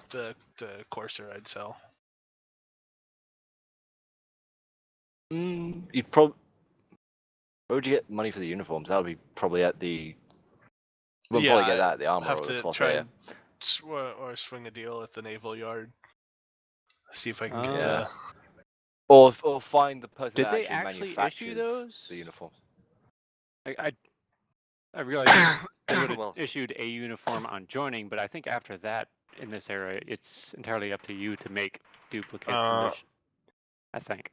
the courser I'd sell. You'd probably. Where would you get money for the uniforms? That would be probably at the. We'll probably get that at the armor have or the to cloth try here. or swing a deal at the naval yard. See if I can get Yeah. Or find the person Did that they actually actually issue manufactures those? the uniforms. I realize they would have Well- issued a uniform on joining, but I think after that, in this era, it's entirely up to you to make duplicates. I think.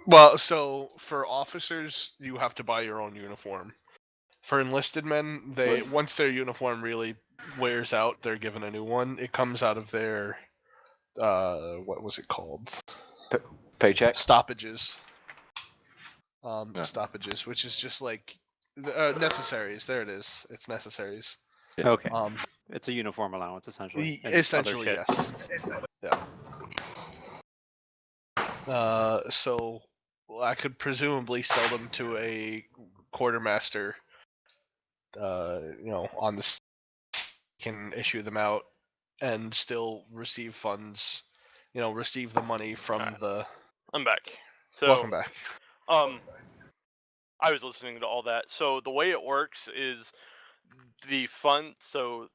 Well, so for officers, you have to buy your own uniform. For enlisted men, they once their uniform really wears out, they're given a new one. It comes out of their what was it called? Paycheck. Stoppages. Yeah. Stoppages, which is just like necessaries. There it is. It's necessaries. Yeah. Okay. Um, It's a uniform allowance, essentially. and essentially, other shit. yes. Yeah. So I could presumably sell them to a quartermaster. On the can issue them out and still receive funds. Receive the money from the. I'm back. So Welcome back. I was listening to all that. So the way it works is the fund. So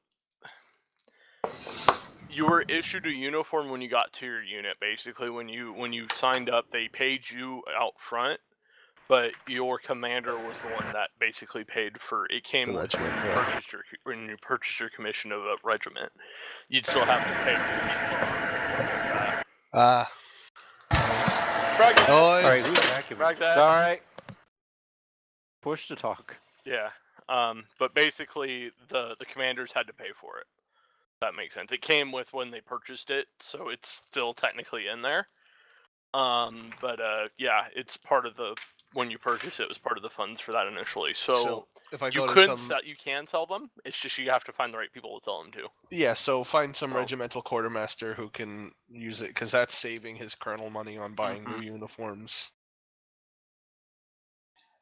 you were issued a uniform when you got to your unit. Basically, when you signed up, they paid you out front, but your commander was the one that basically paid for it. Came The with regiment, when you yeah. when you purchased your commission of a regiment. You'd still have to pay for that. Brag that. Oh, All right, who's vacuuming? Brag that. All right. Push to talk. Yeah. But basically, the commanders had to pay for it. That makes sense. It came with when they purchased it, so it's still technically in there. But yeah, it's part of the when you purchase it, it was part of the funds for that initially. So if I you go could to some, you can sell them. It's just you have to find the right people to sell them to. yeah, so find some Oh. regimental quartermaster who can use it, because that's saving his colonel money on buying Mm-hmm. new uniforms.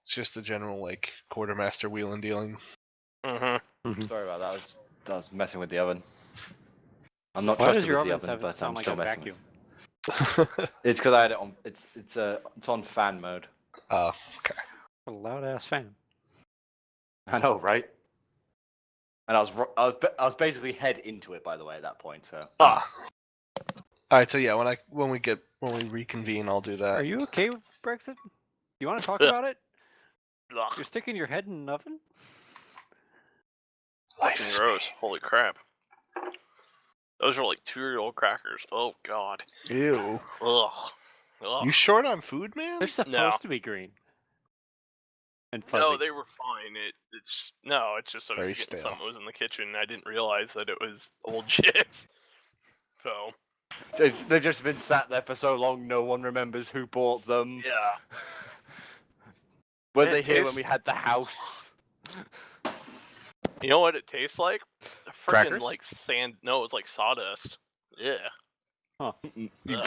It's just the general quartermaster wheeling dealing. Mm-hmm. Sorry about that. I was messing with the oven. I'm not Why does trusted your with the oven oven, but I'm sound like still a messing. vacuum? It's because I had it on. It's on fan mode. Oh, okay. A loud ass fan. I know, right? And I was basically head into it, by the way, at that point. So. All right. So yeah, when we reconvene, I'll do that. Are you okay with Brexit? You want to talk Yeah. about it? Ugh, You're sticking your head in an oven? Life fucking is gross. Holy crap. Those are like 2-year-old crackers. Oh god. Ew. Ugh. Ugh. You short on food, man? They're supposed No. to be green. And fuzzy. No, they were fine. It's just I was Very getting stale. something that was in the kitchen. And I didn't realize that it was old shit. So They've just been sat there for so long, no one remembers who bought them. yeah. Were It they here when tastes- we had the house? You know what it tastes like? Crackers? Freaking like sand. No, it was like sawdust. Yeah.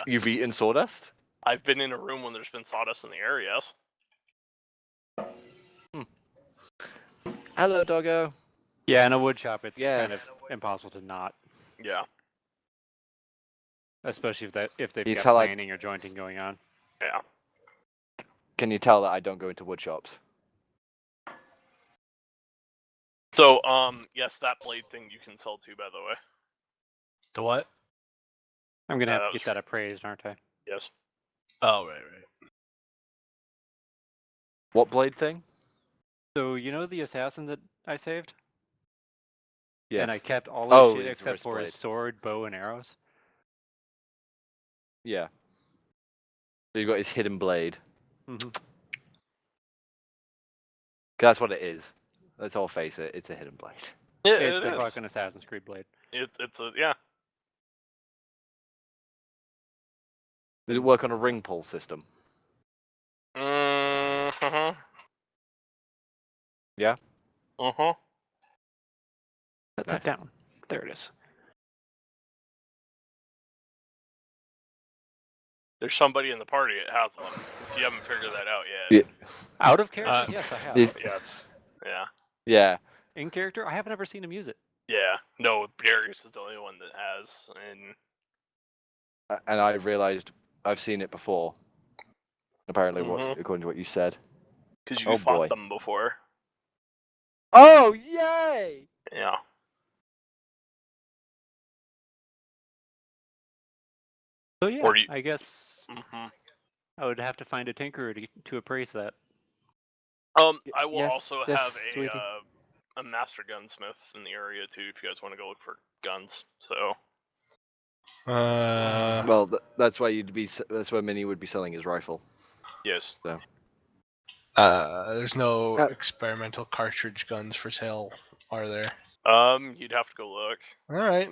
You've eaten sawdust? I've been in a room when there's been sawdust in the air. Yes. Hello, doggo. Yeah, in a wood shop, it's Yeah. kind of impossible to not, Yeah. especially if they've You got tell, like- planing or jointing going on. Yeah. Can you tell that I don't go into wood shops? So yes, that blade thing you can sell too. By the way. The what? I'm gonna have that to was- get that appraised, aren't I? Yes. Oh, right. What blade thing? So you know the assassin that I saved? Yes. And I kept all his Oh, shit his except wrist for blade. his sword, bow, and arrows. Yeah. So you've got his hidden blade. Mm-hmm. That's what it is. Let's all face it. It's a hidden blade. Yeah, It's it a is. fucking Assassin's Creed blade. It's a yeah. Does it work on a ring pull system? Uh-huh. Yeah? Uh-huh. Put Nice. that down. There it is. There's somebody in the party that has one. If you haven't figured that out yet. Yeah. Out of character? Yes, I have. Is- Yes. Yeah. Yeah. In character? I haven't ever seen him use it. Yeah, no, Darius is the only one that has, And I realized I've seen it before. Apparently, Mhm. according to what you said. because you Oh, fought boy. them before. Oh, yay! Yeah. So yeah, Or you. I guess hmm I would have to find a tinkerer to appraise that. I will yes, also yes, have sweetie. a master gunsmith in the area too, if you guys want to go look for guns. So. Well, that's why that's where Mini would be selling his rifle. Yes. There's no Uh, experimental cartridge guns for sale, are there? You'd have to go look. All right,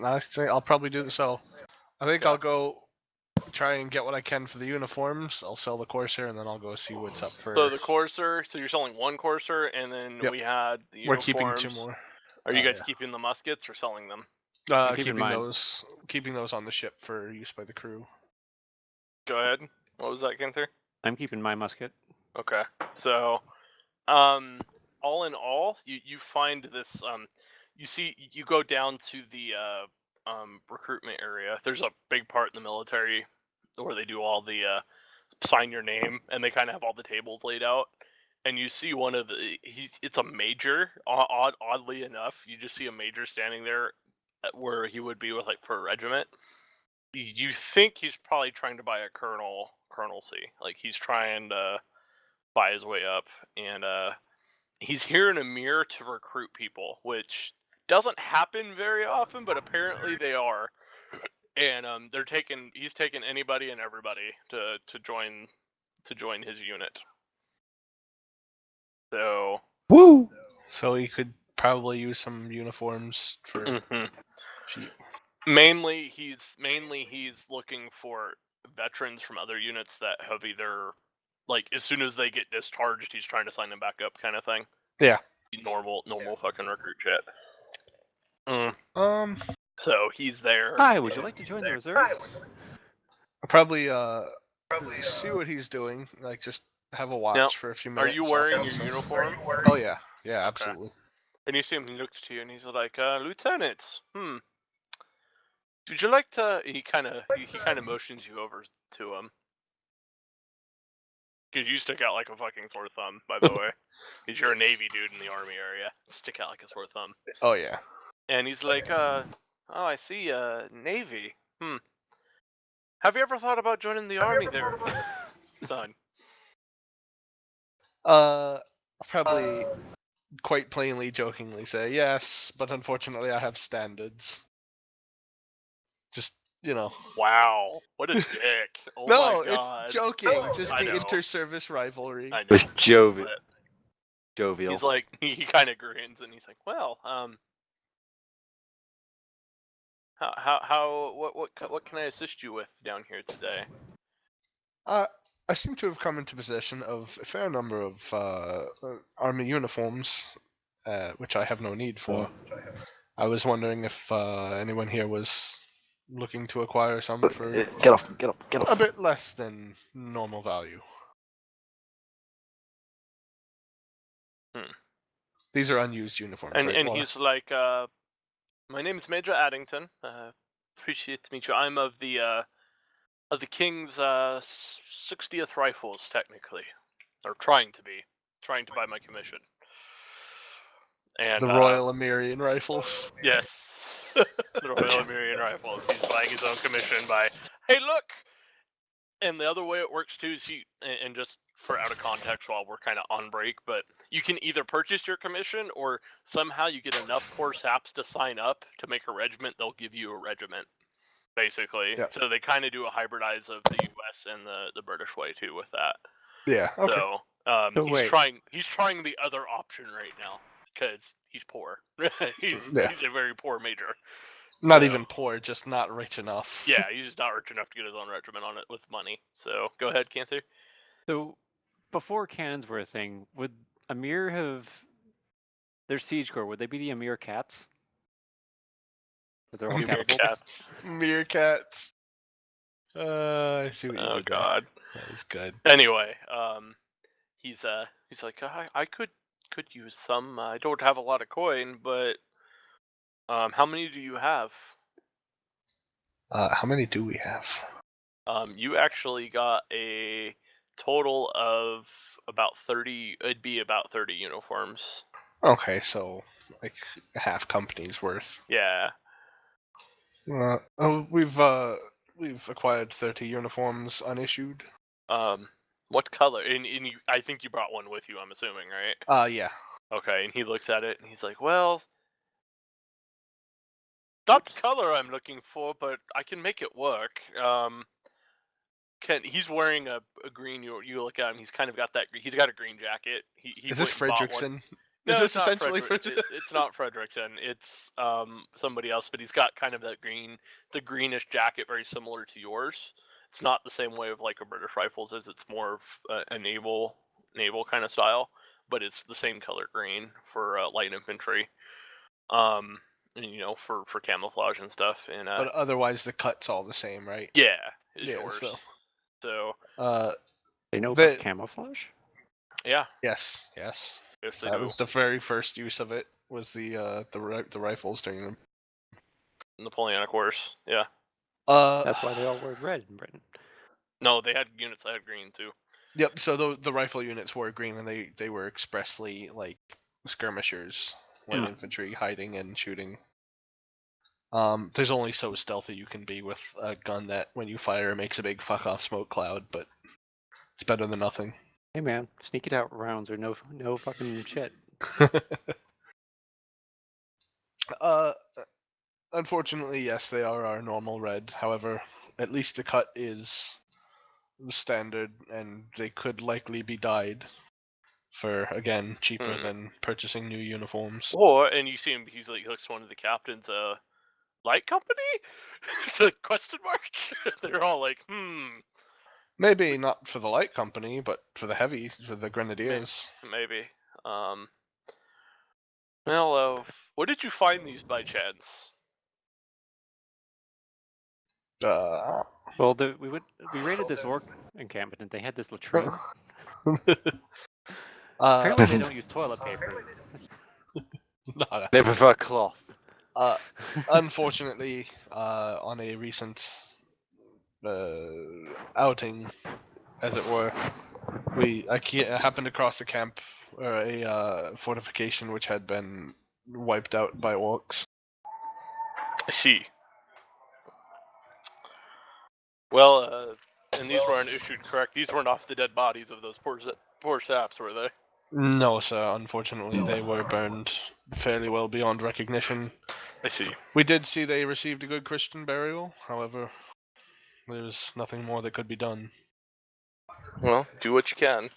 I'll probably do so. I think Okay. I'll go try and get what I can for the uniforms. I'll sell the Corsair, and then I'll go see what's up for. So the Courser, so you're selling one Courser, and then Yep. we had the We're uniforms. keeping 2 more. Are you Oh, guys yeah. keeping the muskets or selling them? I'm keeping Keeping mine. those on the ship for use by the crew. Go ahead. What was that, Ginther? I'm keeping my musket. Okay. So, all in all, you find this. You go down to the recruitment area. There's a big part in the military where they do all the sign your name, and they kind of have all the tables laid out. And you see one of the it's a major. Oddly enough, you just see a major standing there, where he would be with like for a regiment. You think he's probably trying to buy a colonelcy, like he's trying to buy his way up, and he's here in a mirror to recruit people, which doesn't happen very often, but apparently they are. And he's taking anybody and everybody to join his unit. So Woo! So he could probably use some uniforms for cheap. mainly he's looking for veterans from other units that have either, like, as soon as they get discharged, he's trying to sign them back up, kind of thing. Yeah. Normal fucking recruit shit. So he's there. Hi, would you like to join the reserve? I'll probably see what he's doing. Like just have a watch Now, for a few are minutes. you wearing your uniform? Oh yeah, yeah, absolutely. And you see him, he looks to you, and he's like, Lieutenant, would you like to... He kind of motions you over to him. Because you stick out like a fucking sore thumb, by the way. Because you're a Navy dude in the Army area. Stick out like a sore thumb. Oh yeah. And he's like, oh, I see, Navy. Have you ever thought about joining the Army there, son? I'll probably quite plainly, jokingly say yes, but unfortunately I have standards. Just, Wow, what a dick. Oh no, my god. it's joking. Just I the know. inter-service rivalry. I know. Was jovial. But he's like, he kind of grins, and he's like, well, what can I assist you with down here today? I seem to have come into possession of a fair number of army uniforms, which I have no need for. I was wondering if anyone here was looking to acquire some for Get off! a bit less than normal value. These are unused uniforms, And right? and Laura? he's like, my name is Major Addington. Appreciate to meet you. I'm of the King's 60th Rifles, technically, or trying to buy my commission. And The Royal Amirian Rifles. yes, the Royal Amirian Rifles. He's buying his own commission by, hey, look. And the other way it works too is and just for out of context while we're kind of on break, but you can either purchase your commission or somehow you get enough poor saps to sign up to make a regiment. They'll give you a regiment, basically. Yeah. So they kind of do a hybridize of the U.S. and the British way too with that. Yeah. Okay. So wait. he's trying the other option right now because he's poor. he's a very poor major. Not even poor, just not rich enough. Yeah, he's just not rich enough to get his own regiment on it with money. So go ahead, Canther. So, before cannons were a thing, would Amir have their siege corps? Would they be the Amir cats? With their own catapults? Meerkats. I see what you did God. there. That was good. Anyway, he's like, I could use some. I don't have a lot of coin, but How many do you have? How many do we have? You actually got a total of about 30. It'd be about 30 uniforms. Okay, so like half company's worth. Yeah. We've acquired 30 uniforms unissued. What color? And I think you brought one with you. I'm assuming, right? Yeah. Okay. And he looks at it and he's like, "Well, not the color I'm looking for, but I can make it work." He's wearing a green. You look at him. He's kind of got that. He's got a green jacket. He Is this went and bought one. Fredrickson? No, Is it's this not essentially Frederick. It's not Fredrickson. It's somebody else, but he's got kind of that the greenish jacket, very similar to yours. It's not the same way of like a British Rifles is. It's more of a naval kind of style, but it's the same color green for light infantry. And, for camouflage and stuff. And But otherwise, the cut's all the same, right? yeah, it's Yeah, yours. so- So They know The- about camouflage? yeah, Yes. yes they That do. was the very first use of it. Was the rifles during them. Napoleonic Wars. Yeah. That's why they all wear red in Britain. No, they had units that had green too. Yep. So the rifle units were green, and they were expressly like skirmishers, light Hmm. infantry, hiding and shooting. There's only so stealthy you can be with a gun that when you fire it makes a big fuck off smoke cloud, but it's better than nothing. Hey man, sneak it out rounds or no fucking shit. Unfortunately, yes, they are our normal red. However, at least the cut is standard, and they could likely be dyed for, again, cheaper than purchasing new uniforms. And you see him. He looks to one of the captains. Light company? It's a question mark. They're all like, Maybe not for the light company, but for the heavy, for the grenadiers. maybe. Well, where did you find these by chance? Well, we raided this orc encampment and they had this latrine. Apparently they don't use toilet paper. They prefer cloth. Unfortunately, on a recent outing, as it were, I happened across a camp or a fortification which had been wiped out by orcs. I see. Well, and these weren't issued correct. These weren't off the dead bodies of those poor saps, were they? No, sir. Unfortunately, they were burned fairly well beyond recognition. I see. We did see they received a good Christian burial. However, there's nothing more that could be done. Well, do what you can.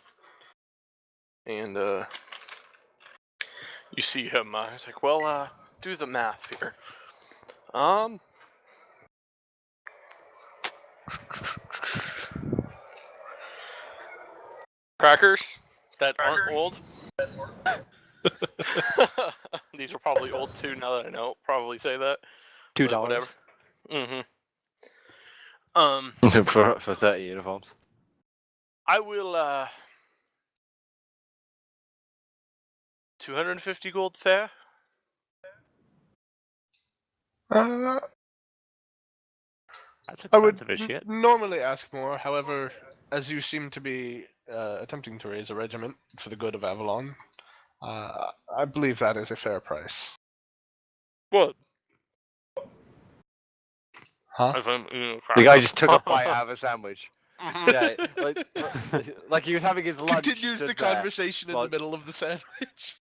And you see him. He's like, well, do the math here. Crackers that aren't old. These are probably old too. Now that I know, probably say that. $2. Whatever. for 30 uniforms. I will 250 gold fair. That's I would expensive as shit. normally ask more. However, as you seem to be attempting to raise a regiment for the good of Avalon, I believe that is a fair price. What? Huh? The guy just took a bite out of a sandwich. Yeah, like he was having his lunch. Continues the conversation in the middle of the sandwich.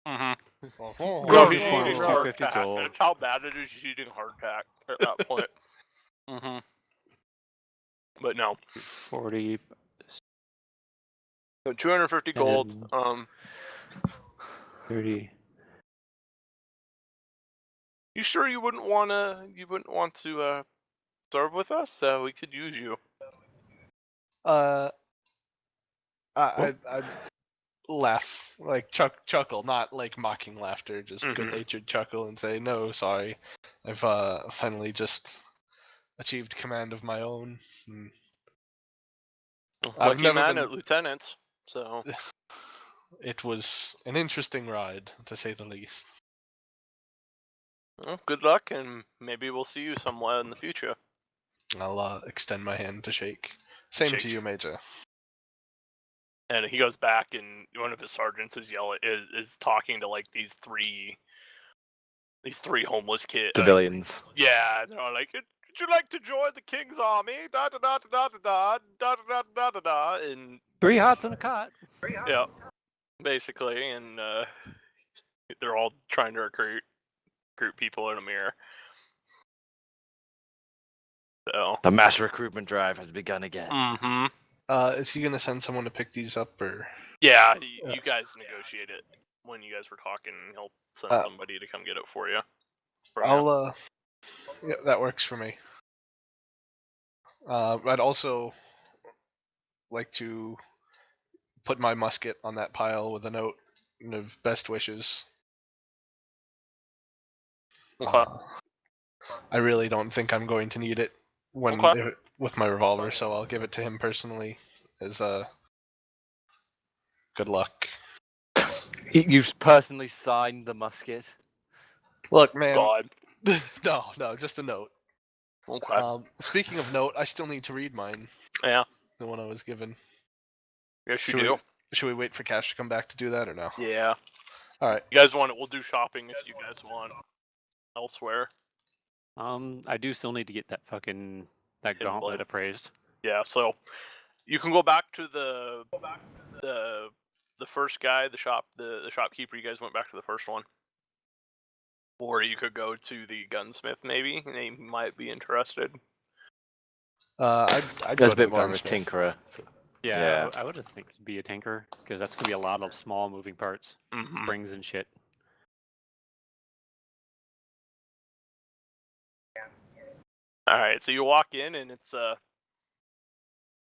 Well, Well, he's he's eating fine. hard 250 pack. gold. That's how bad it is. He's eating hardpack at that point. But no. 40. So 250 gold. 30. You sure you wouldn't want to serve with us? We could use you. I'd laugh, like chuckle, not like mocking laughter, just good-natured chuckle, and say, "No, sorry, I've finally just achieved command of my own. I've Lucky never man been. at lieutenants. So It was an interesting ride, to say the least." Well, good luck, and maybe we'll see you somewhere in the future. I'll extend my hand to shake. Same to Shakes. you, Major. And he goes back, and one of his sergeants is talking to like these three homeless kids. Civilians. Yeah, and they're all like, "Would you like to join the King's Army?" Da da da da da da da da da da da. And 3 hots and a cot. yeah, basically, and they're all trying to recruit people in a mirror. So. The mass recruitment drive has begun again. Mm-hmm. Is he gonna send someone to pick these up, or? Yeah, you guys negotiate it when you guys were talking. He'll send somebody to come get it for you. Yeah, that works for me. I'd also like to put my musket on that pile with a note of best wishes. Okay. I really don't think I'm going to need it with my revolver, so I'll give it to him personally as good luck. You've personally signed the musket. Look, man. God. No, just a note. Okay. Speaking of note, I still need to read mine. Yeah. The one I was given. Yes, you do. Should we wait for Cash to come back to do that, or no? Yeah. All right. You guys want it? We'll do shopping if you guys want elsewhere. I do still need to get that gauntlet appraised. Yeah. So you can go back to the first guy, the shopkeeper. You guys went back to the first one. Or you could go to the gunsmith, maybe. They might be interested. I'd There's go a to bit the more of a gunsmith. tinkerer. So. Yeah, I would think it'd be a tinker, because that's gonna be a lot of small moving parts, springs and shit. All right, so you walk in, and it's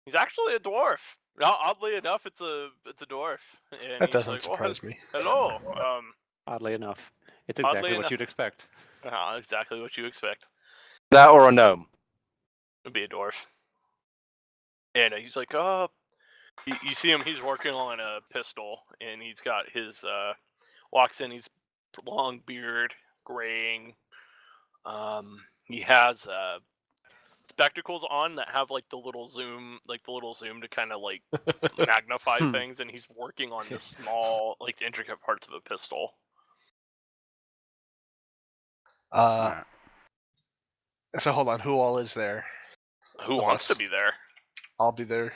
he's actually a dwarf. Oddly enough, it's a dwarf. And That he's doesn't like, surprise me. Hello. Oddly enough, it's exactly what you'd expect. Exactly what you expect. That or a gnome. It'd be a dwarf. And he's like, you see him. He's working on a pistol, and he's got his walks in. He's long beard, graying. He has spectacles on that have like the little zoom to kind of like magnify things, and he's working on the small, like the intricate parts of a pistol. So hold on, who all is there? Who wants to be there? I'll be there.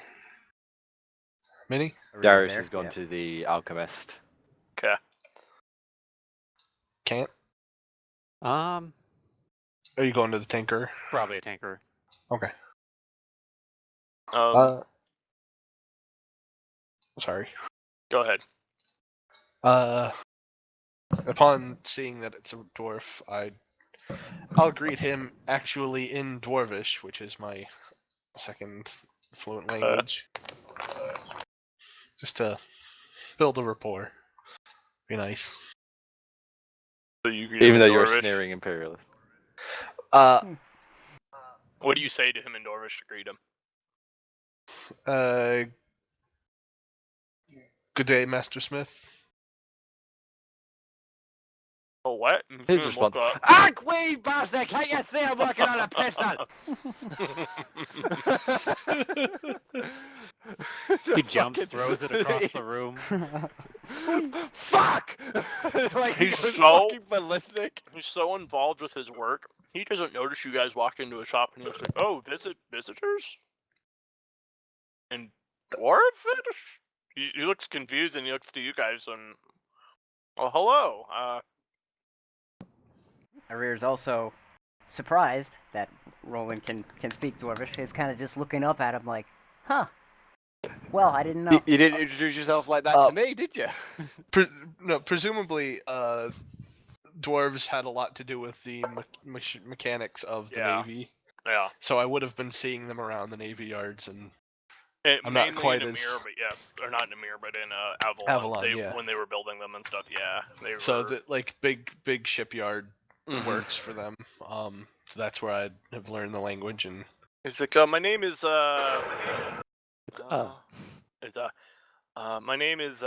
Minnie? Darius has gone to the alchemist. Okay. Can't? Are you going to the tinker? Probably a tinker. Okay. Sorry. Go ahead. Upon seeing that it's a dwarf, I'll greet him actually in Dwarvish, which is my second fluent language. Just to build a rapport. Be nice. So Even though you're a sneering imperialist. What do you say to him in Dwarvish to greet him? Good day, Master Smith. Oh, what? His response. Agweed bastard! Can't you see I'm working on a pistol? He jumps, throws it across the room. Fuck! Like he's so fucking ballistic. He's so involved with his work, he doesn't notice you guys walk into a shop, and he's like, "Oh, visitors?" And dwarfish? He looks confused, and he looks to you guys, and oh, hello. Arrear's also surprised that Roland can speak Dwarvish. He's kind of just looking up at him like, huh. Well, I didn't know. You didn't introduce yourself like that to me, did you? Presumably, dwarves had a lot to do with the mechanics of the Navy. Yeah. So I would have been seeing them around the Navy yards, and I'm mainly not quite in as... Amir, but yes, or not in Amir, but in Avalon, yeah. When they were building them and stuff, yeah. They were... So the big shipyard works for them. So that's where I'd have learned the language. And it's like, my name is my name is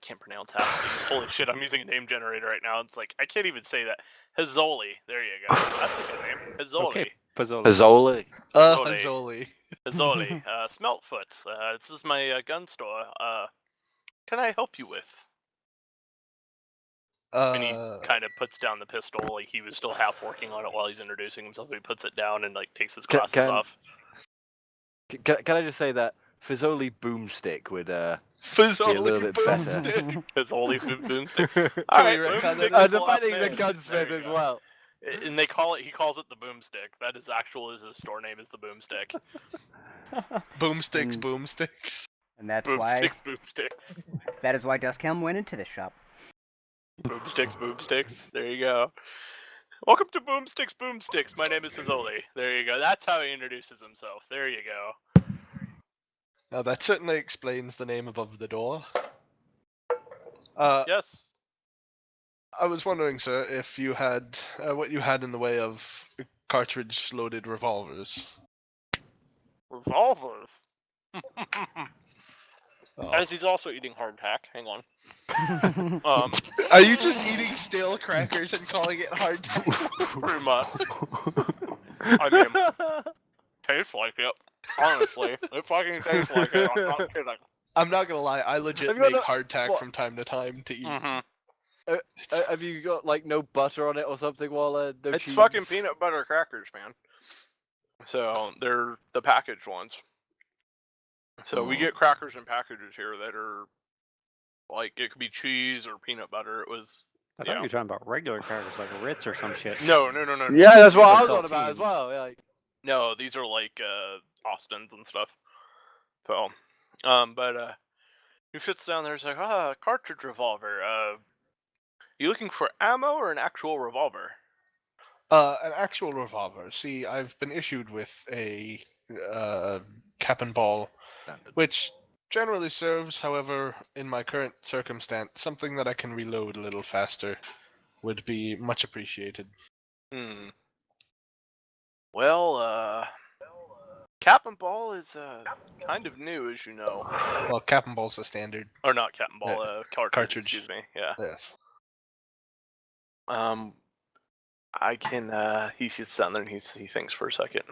can't pronounce half of these. Holy shit, I'm using a name generator right now. It's like I can't even say that. Hazoli. There you go. That's a good name. Hazoli. Okay, Pizzola. Pizzoli. Hazoli. Hazoli. Smeltfoot. This is my gun store. Can I help you with? And he kind of puts down the pistol, like he was still half working on it while he's introducing himself. He puts it down and like takes his glasses off. Can I just say that Fizzoli Boomstick would be a Fizzoli little bit better. boomstick. Hazoli boomstick. Can Alright, we retcon boomstick. that? The Plus fact that he's a there gunsmith you as go. well. And he calls it the boomstick. That is his store name is the boomstick. Boomsticks, Mm. boomsticks. And that's why Boomsticks. that is why Duskhelm went into this shop. Boomsticks. There you go. Welcome to Boomsticks. My name is Hazoli. There you go. That's how he introduces himself. There you go. Now that certainly explains the name above the door. Yes. I was wondering, sir, if you had what you had in the way of cartridge-loaded revolvers. Revolvers. Oh. As he's also eating hardtack. Hang on. Are you just eating stale crackers and calling it hardtack? Pretty much. I mean, tastes like it. Honestly, it fucking tastes like it. I'm not kidding. I'm not gonna lie, I legit Have you make got hardtack what? from time to time to eat. Mm-hmm. Have you got like no butter on it or something? While no It's cheese? fucking peanut butter crackers, man. So they're the packaged ones. So we get crackers in packages here that are like it could be cheese or peanut butter. It was I thought you were talking about regular crackers like Ritz or some shit. no. Yeah, that's what I was Saltines. on about as well. Yeah, like, No, these are like Austins and stuff. So, he sits down there. He's like, cartridge revolver. You looking for ammo or an actual revolver? An actual revolver. See, I've been issued with a cap and ball, which generally serves. However, in my current circumstance, something that I can reload a little faster would be much appreciated. Well, cap and ball is kind of new, as you know. Well, cap and ball's the standard. Or not cap and ball, cartridge. Excuse me. Yeah. Yes. I can. He sits down there and he thinks for a second.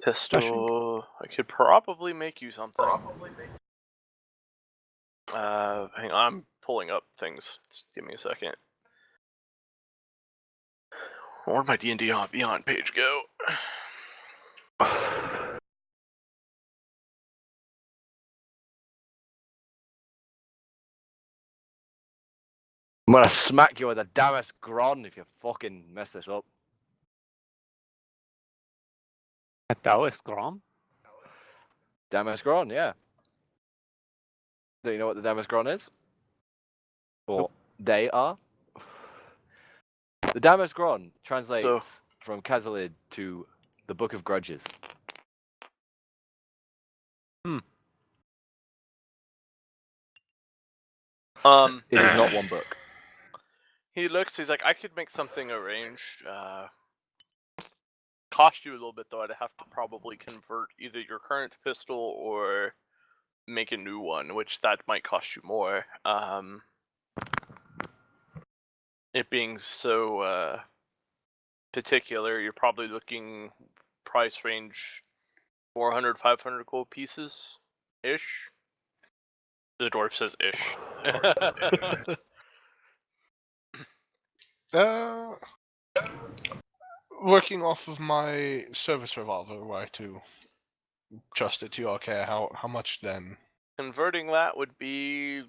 Pistol. I could probably make you something. Hang on, I'm pulling up things. Just give me a second. Where'd my D&D Beyond page go? I'm gonna smack you with a Damas Gron if you fucking mess this up. A Taoist Grom? Damas Gron, yeah. Do you know what the Damas Gron is? Or they are? The Damas Gron translates from Khazalid to the Book of Grudges. It is not one book. He looks, he's like, I could make something arranged. Cost you a little bit though. I'd have to probably convert either your current pistol or make a new one, which that might cost you more. It being so particular, you're probably looking price range 400, 500 gold pieces ish. The dwarf says ish. Working off of my service revolver, were I to trust it to your care, how much then? Converting that would be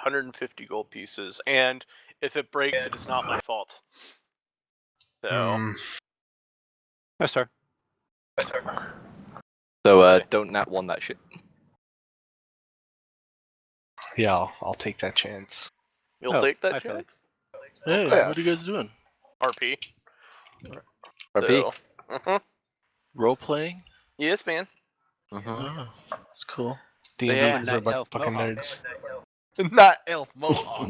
150 gold pieces, and if it breaks, it is not my fault. So, Yes, sir. So don't nat one that shit. Yeah, I'll take that chance. you'll Oh, take I that feel chance? Hey, Yes. what are you guys doing? RP. RP. So, Role playing? yes, man. Oh, it's cool. D&D Yeah, because we're a Night bunch Elf of fucking Mohawk. nerds. Not elf mohawk.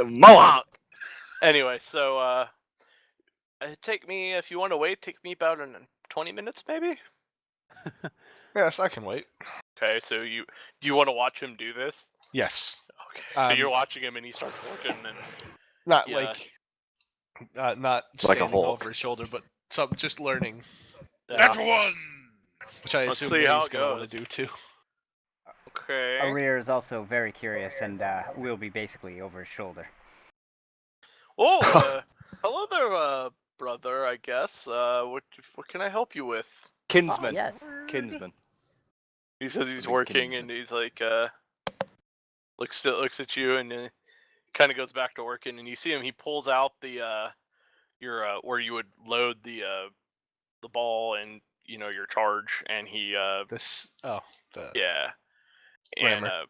Mohawk! Anyway, so take me, if you want to wait, take me about 20 minutes maybe? Yes, I can wait. Okay, so do you want to watch him do this? Yes. Okay, so you're Um, watching him and he starts working and Not Yeah. like, not Like a standing Hulk. over his shoulder, but just learning, yeah. one, which I Let's assume see how Ray's it gonna want goes. to do too. Okay. Arir is also very curious and will be basically over his shoulder. Oh, hello there, brother. I guess. What can I help you with? Kinsman. Oh, yes. Kinsman. He says he's Big working kinsman. and he's like, looks at you and kind of goes back to working. And you see him. He pulls out the your where you would load the ball and your charge, and he The yeah, and rammer.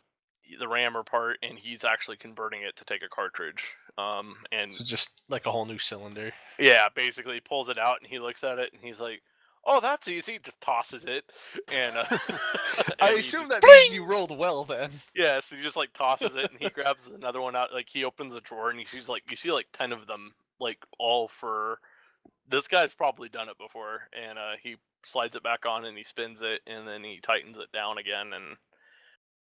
the rammer part, and he's actually converting it to take a cartridge. And So just like a whole new cylinder. yeah, basically he pulls it out and he looks at it and he's like, "Oh, that's easy." Just tosses it, and I and he assume just, that means you rolled well then. yeah. So he just like tosses it and he grabs another one out. Like he opens a drawer and he sees like 10 of them, like all for. This guy's probably done it before, and he slides it back on and he spins it and then he tightens it down again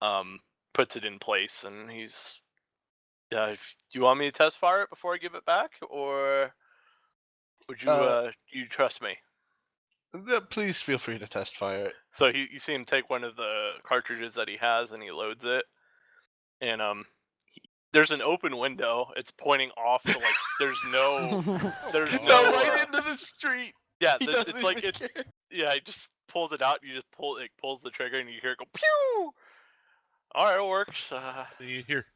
and puts it in place. And he's, do you want me to test fire it before I give it back, or would you trust me? Please feel free to test fire it. So you see him take one of the cartridges that he has and he loads it, and there's an open window. It's pointing off to like there's no No, right into the street. yeah. He It's doesn't like even it's care. yeah. He just pulls it out. And you just pulls the trigger and you hear it go pew. All right, it works. You hear?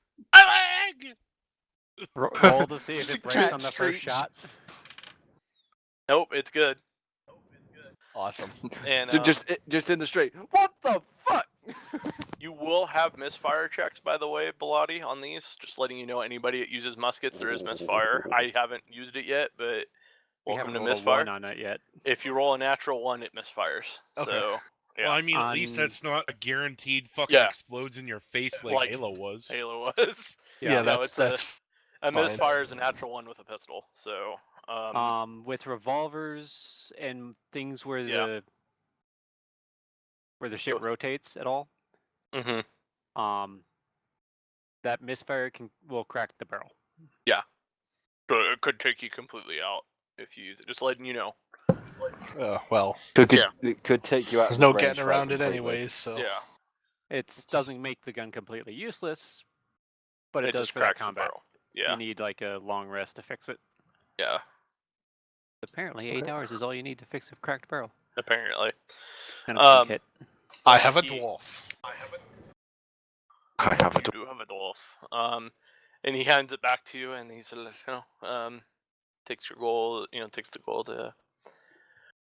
Roll to see if it breaks Cat on the screech. first shot. Nope, it's good. Awesome. And Just in the street. What the fuck? you will have misfire checks, by the way, Bilotti, on these. Just letting you know, anybody that uses muskets, there is misfire. I haven't used it yet, but We welcome haven't to rolled misfire. a 1 on it yet. If you roll a natural 1, it misfires. Okay. So yeah, Well, I mean, at least On- that's not a guaranteed fucking Yeah. explodes in your face like Halo was. Halo was. Yeah, no, that's a fine. misfire is a natural 1 with a pistol. So with revolvers and things where Yeah. the ship So- rotates at all, mhm. that misfire will crack the barrel. So it could take you completely out if you use it. Just letting you know. Well, It could take you out. there's of no range getting fight around it completely. anyways. So Yeah. It doesn't make the gun completely useless, but it does just for that cracks the combat. barrel. Yeah. You need like a long rest to fix it. Yeah. Apparently, 8 hours is all you need to fix a cracked barrel. Apparently. And a kit. I have a he- dwarf. I have a You do have a dwarf. And he hands it back to you, and he's takes your gold. Takes the gold.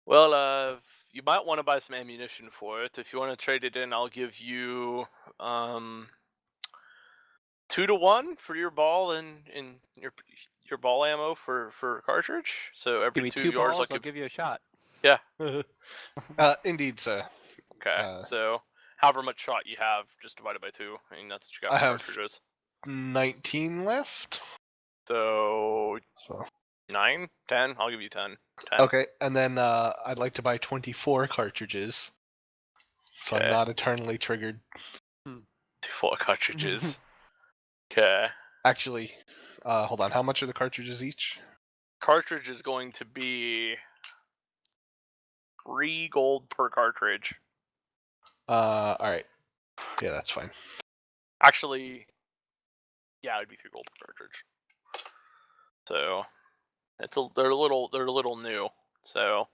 Well, you might want to buy some ammunition for it. If you want to trade it in, I'll give you 2 to 1 for your ball and your ball ammo for cartridge. So every Give me 2 2 yours, balls, I'll I'll give you a shot. Indeed, sir. Okay. So however much shot you have, just divided by 2, and that's what you got I for have- cartridges. 19 left. So So 9, 10. I'll give you 10. 10. okay, and then I'd like to buy 24 cartridges, so Okay. I'm not eternally triggered. 4 cartridges. Okay. Actually, hold on. How much are the cartridges each? Cartridge is going to be 3 gold per cartridge. All right. Yeah, that's fine. Actually, yeah, it'd be 3 gold per cartridge. So they're a little new. So,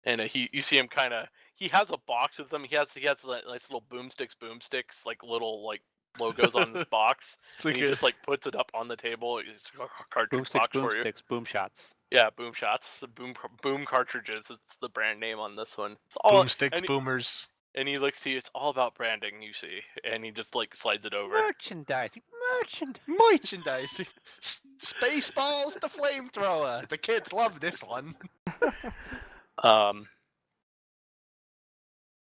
and you see him kind of, he has a box with them. He has like nice little boomsticks, like little like logos on this box. It's And like he just like puts it up on the table. It's a cartridge Boomsticks, box for you. boomsticks, boom shots. Yeah, boom shots, the boom cartridges. It's the brand name on this one. It's all boomsticks, and boomers. And he looks to you. It's all about branding, you see, and he just like slides it over. Merchandising. Merchandising. Spaceballs the flamethrower. The kids love this one.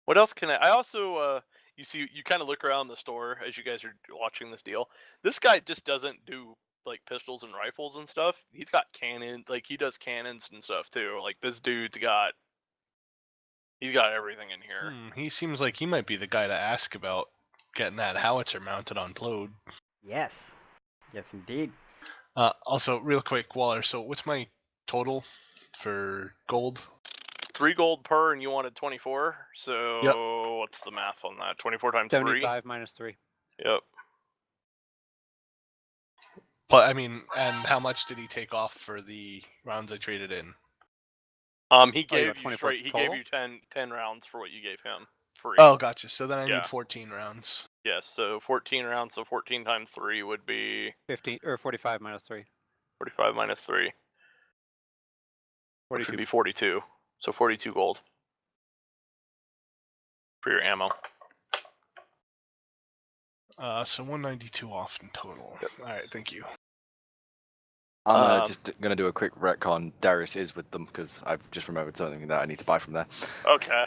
What else can I also you see, you kind of look around the store as you guys are watching this deal. This guy just doesn't do like pistols and rifles and stuff. He's got cannon, like he does cannons and stuff too. Like this dude's got He's got everything in here. He seems like he might be the guy to ask about getting that howitzer mounted on Plode. Yes. Yes, indeed. Also, real quick, Waller, so what's my total for gold? 3 gold per, and you wanted 24. So what's the math on that? 24 times 3. 75 minus 3. Yep. But I mean, and how much did he take off for the rounds I traded in? He you gave want you 24 straight. He total? gave you 10 rounds for what you gave him. Free. Oh, gotcha. So then I Yeah. need 14 rounds. Yes. So 14 rounds. So 14 times 3 would be 15 or 45 minus 3. 45 minus 3, which 42. would be 42. So 42 gold for your ammo. So 192 off in total. Yes. All right, thank you. I'm just gonna do a quick retcon. Darius is with them because I've just remembered something that I need to buy from there. Okay.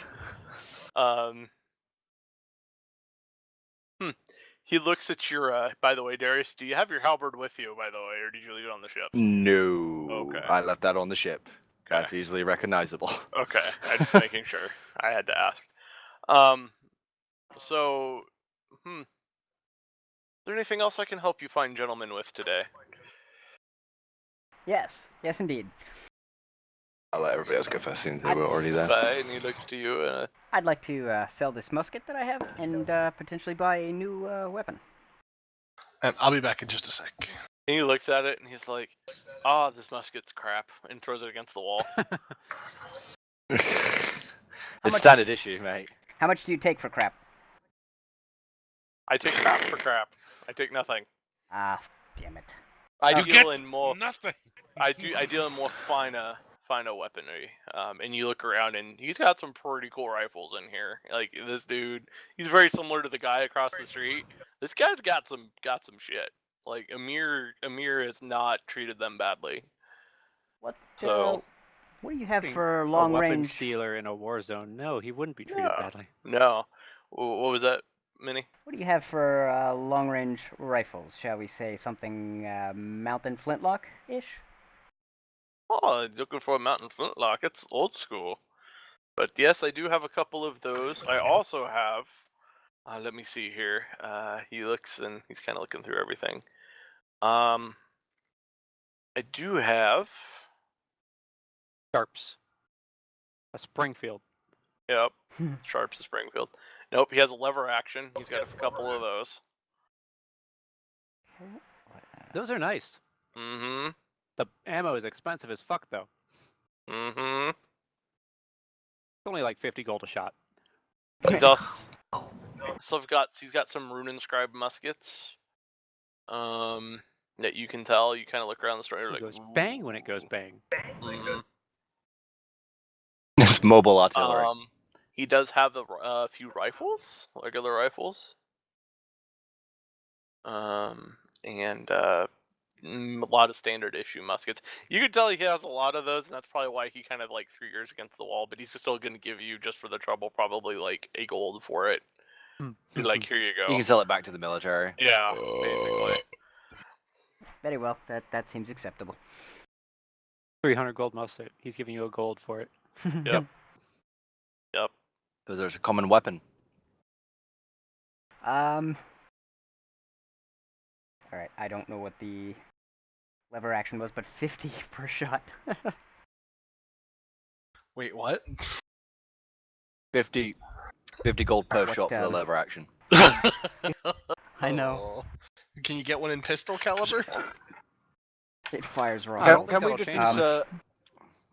He looks at your. By the way, Darius, do you have your halberd with you? By the way, or did you leave it on the ship? No. Okay. I left that on the ship. Okay. That's easily recognizable. Okay, I'm just making sure. I had to ask. So, is there anything else I can help you find gentlemen with today? Yes. Yes, indeed. I'll let everybody else go first since they were already there. And he looks to you. I'd like to sell this musket that I have and potentially buy a new weapon. And I'll be back in just a sec. And he looks at it and he's like, "Ah, this musket's crap," and throws it against the wall. It's much- standard issue, mate. How much do you take for crap? I take crap for crap. I take nothing. Ah, damn it. I You deal get in more. nothing. I deal in more finer weaponry. And you look around and he's got some pretty cool rifles in here. Like this dude, he's very similar to the guy across the street. This guy's got some shit. Like Amir has not treated them badly. What? So What do you have Being for a long weapons range? dealer in a war zone. No, he wouldn't be treated No. badly. no, what was that, Minnie? What do you have for long range rifles? Shall we say something mountain flintlock ish? Oh, looking for a mountain flintlock. It's old school. But yes, I do have a couple of those. I also have. Let me see here. He looks and he's kind of looking through everything. I do have. Sharps. A Springfield. Yep. Sharps of Springfield. Nope, he has a lever action. He's got a couple of those. Those are nice. Mm-hmm. The ammo is expensive as fuck, though. Mm-hmm. It's only like 50 gold a shot. He's also he's got some rune inscribed muskets. That you can tell. You kind of look around the store. It Like, goes bang when it goes bang. Mhm. It's mobile artillery. He does have a few rifles, regular rifles. And a lot of standard issue muskets. You can tell he has a lot of those, and that's probably why he kind of like threw yours against the wall. But he's still going to give you, just for the trouble, probably like a gold for it. Be like, here you go. You can sell it back to the military. Yeah, basically. Very well. That seems acceptable. 300 gold musket. He's giving you a gold for it. Yep. Yep. Because there's a common weapon. All right. I don't know what the lever action was, but 50 per shot. Wait, what? 50 gold per What, shot for the lever action. I know. Oh. Can you get one in pistol caliber? It fires wrong. I don't Can think we that'll just change. insert?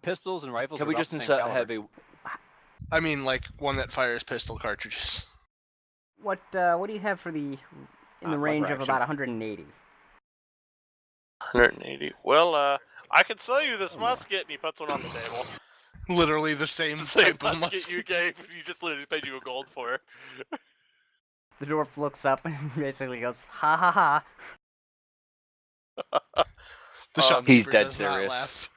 Pistols and rifles. Can are we about just the same insert caliber. heavy? I mean, like one that fires pistol cartridges. What do you have for the in the range lever of action. about 180? 180. Well, I could sell you this musket, and he puts one on the table. Literally the same The same type of musket you gave. You just literally paid you a gold for. The dwarf looks up and basically goes, "Ha ha ha." The shopkeeper He's dead does not serious. laugh.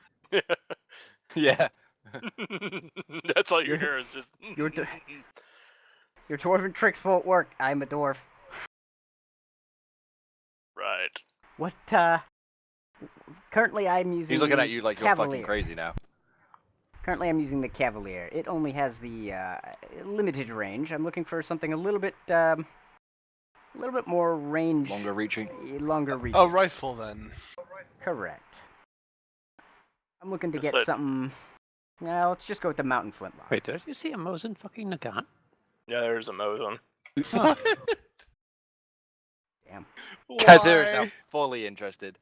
Yeah. That's all you You're- hear is just. Your dwarven tricks won't work. I'm a dwarf. Right. What? Currently, I'm using. He's looking the at you like you're Cavalier. fucking crazy now. Currently, I'm using the Cavalier. It only has the limited range. I'm looking for something a little bit more range. Longer reaching. Longer reaching. A rifle, then. Correct. I'm looking to That's get it. something. Now let's just go with the mountain flintlock. Wait, did you see a Mosin fucking Nagant? Yeah, there's a Mosin. Damn. Kazir is now Why? fully interested.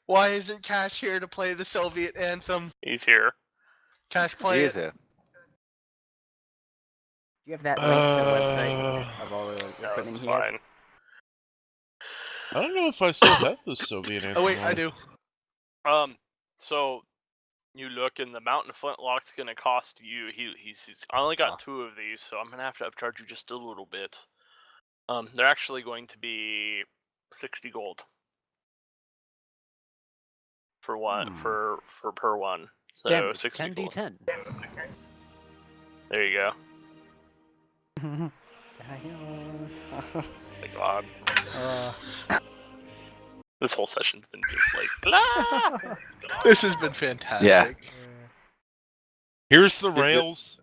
Why isn't Cash here to play the Soviet anthem? He's here. Cash, He play is it. here. Do you have that link to the website of all the No, equipment it's he has? fine. I don't know if I still have the Soviet anthem. Oh wait, I on. do. So you look, and the mountain flintlock's gonna cost you. He's I only got 2 of these, so I'm gonna have to upcharge you just a little bit. They're actually going to be 60 gold for one for per one. So Damn, 60 gold. 10d10. There you go. My God, this whole session's been just like blah. This has been fantastic. Yeah. Here's the rails.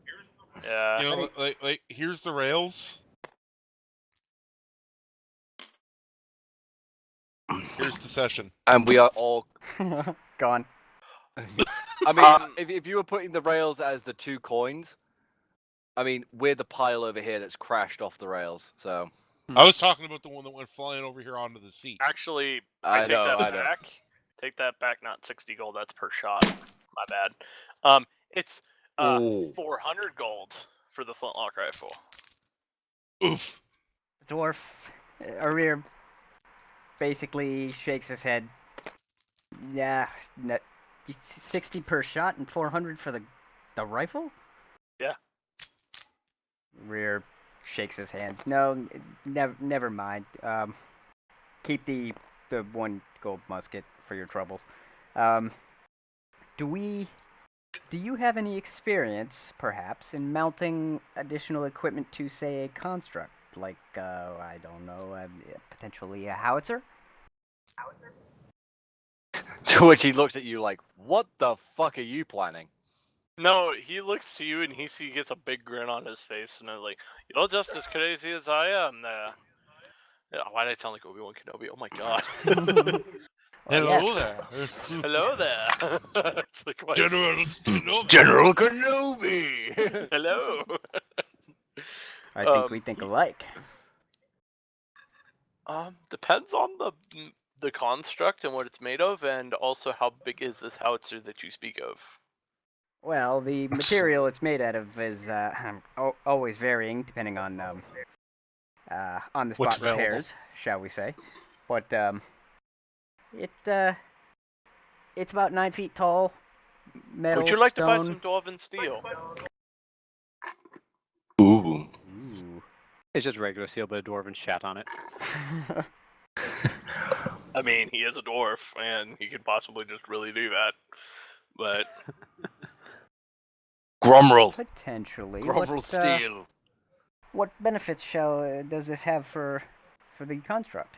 Yeah. You know, like here's the rails. Here's the session. And we are all. Gone. I mean, if you were putting the rails as the 2 coins, I mean, we're the pile over here that's crashed off the rails. So. I was talking about the one that went flying over here onto the seat. Actually, I take know, that I know. back. Take that back. Not 60 gold. That's per shot. My bad. It's Ooh. 400 gold for the flintlock rifle. Oof. Dwarf, Arir basically shakes his head. Yeah, 60 per shot and 400 for the rifle? Yeah. Rear shakes his hands. No, never mind. Keep the 1 gold musket for your troubles. Do you have any experience, perhaps, in mounting additional equipment to, say, a construct? Like, I don't know, potentially a howitzer? To which he looks at you like, what the fuck are you planning? No, he looks to you and he gets a big grin on his face, and they're like, "You're just as crazy as I am." There. Yeah, why did I sound like Obi-Wan Kenobi? Oh my God. Hello Yes. there. Hello there. It's like, why- General Kenobi! Hello. I think we think alike. Depends on the construct and what it's made of, and also how big is this howitzer that you speak of. Well, the material it's made out of is always varying depending on the What's spot available. repairs, shall we say? But it's about 9 feet tall. Metal. Would you like to buy stone. some dwarven steel? Ooh. Ooh. It's just regular steel, but a dwarven shat on it. I mean, he is a dwarf, and he could possibly just really do that. But Gromrel. Potentially. Gromrel steel. What benefits does this have for the construct?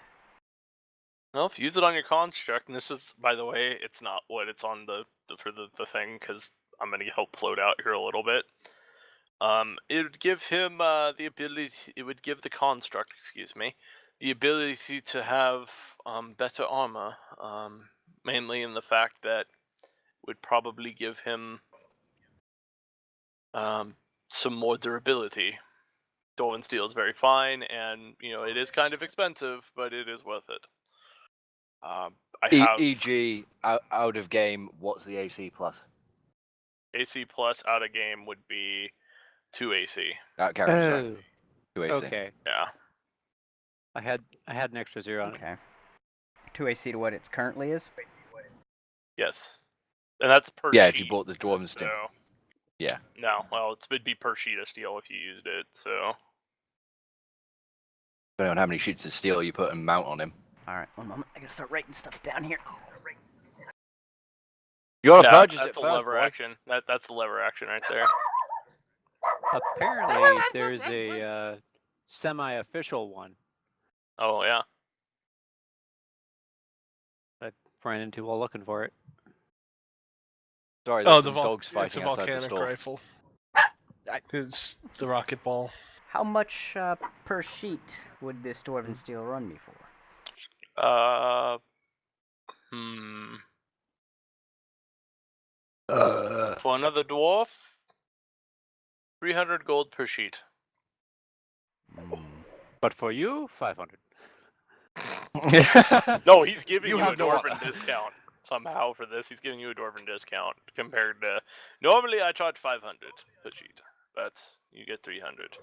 well, if you use it on your construct, and this is, by the way, it's not what it's on the thing, because I'm gonna help float out here a little bit. It would give him the ability. It would give the construct, excuse me, the ability to have better armor. Mainly in the fact that it would probably give him some more durability. Dwarven steel is very fine, and it is kind of expensive, but it is worth it. I have E.g., out of game, what's the AC plus? AC plus out of game would be 2 AC. Character, sorry. 2 AC. Okay. Yeah. I had an extra 0 on it. Okay. 2 AC to what it currently is? Yes. And that's per Yeah, sheet. if you bought the Dwarven steel. So, Yeah. no, well, it'd be per sheet of steel if you used it, so. Depending on how many sheets of steel you put and mount on him. Alright, one moment. I gotta start writing stuff down here. You gotta Yeah, purchase it that's a first, lever boy. action. That's the lever action right there. Apparently, there's a semi-official one Oh, yeah. that I ran into while looking for it. Sorry, there's Oh, some dogs it's a fighting outside the volcanic store. rifle. I- It's the rocket ball. How much per sheet would this dwarven steel run me for? For another dwarf, 300 gold per sheet. But for you, 500. No, he's giving You you a have no dwarven other- discount somehow for this. He's giving you a dwarven discount compared to normally I charge 500 per sheet, but you get 300.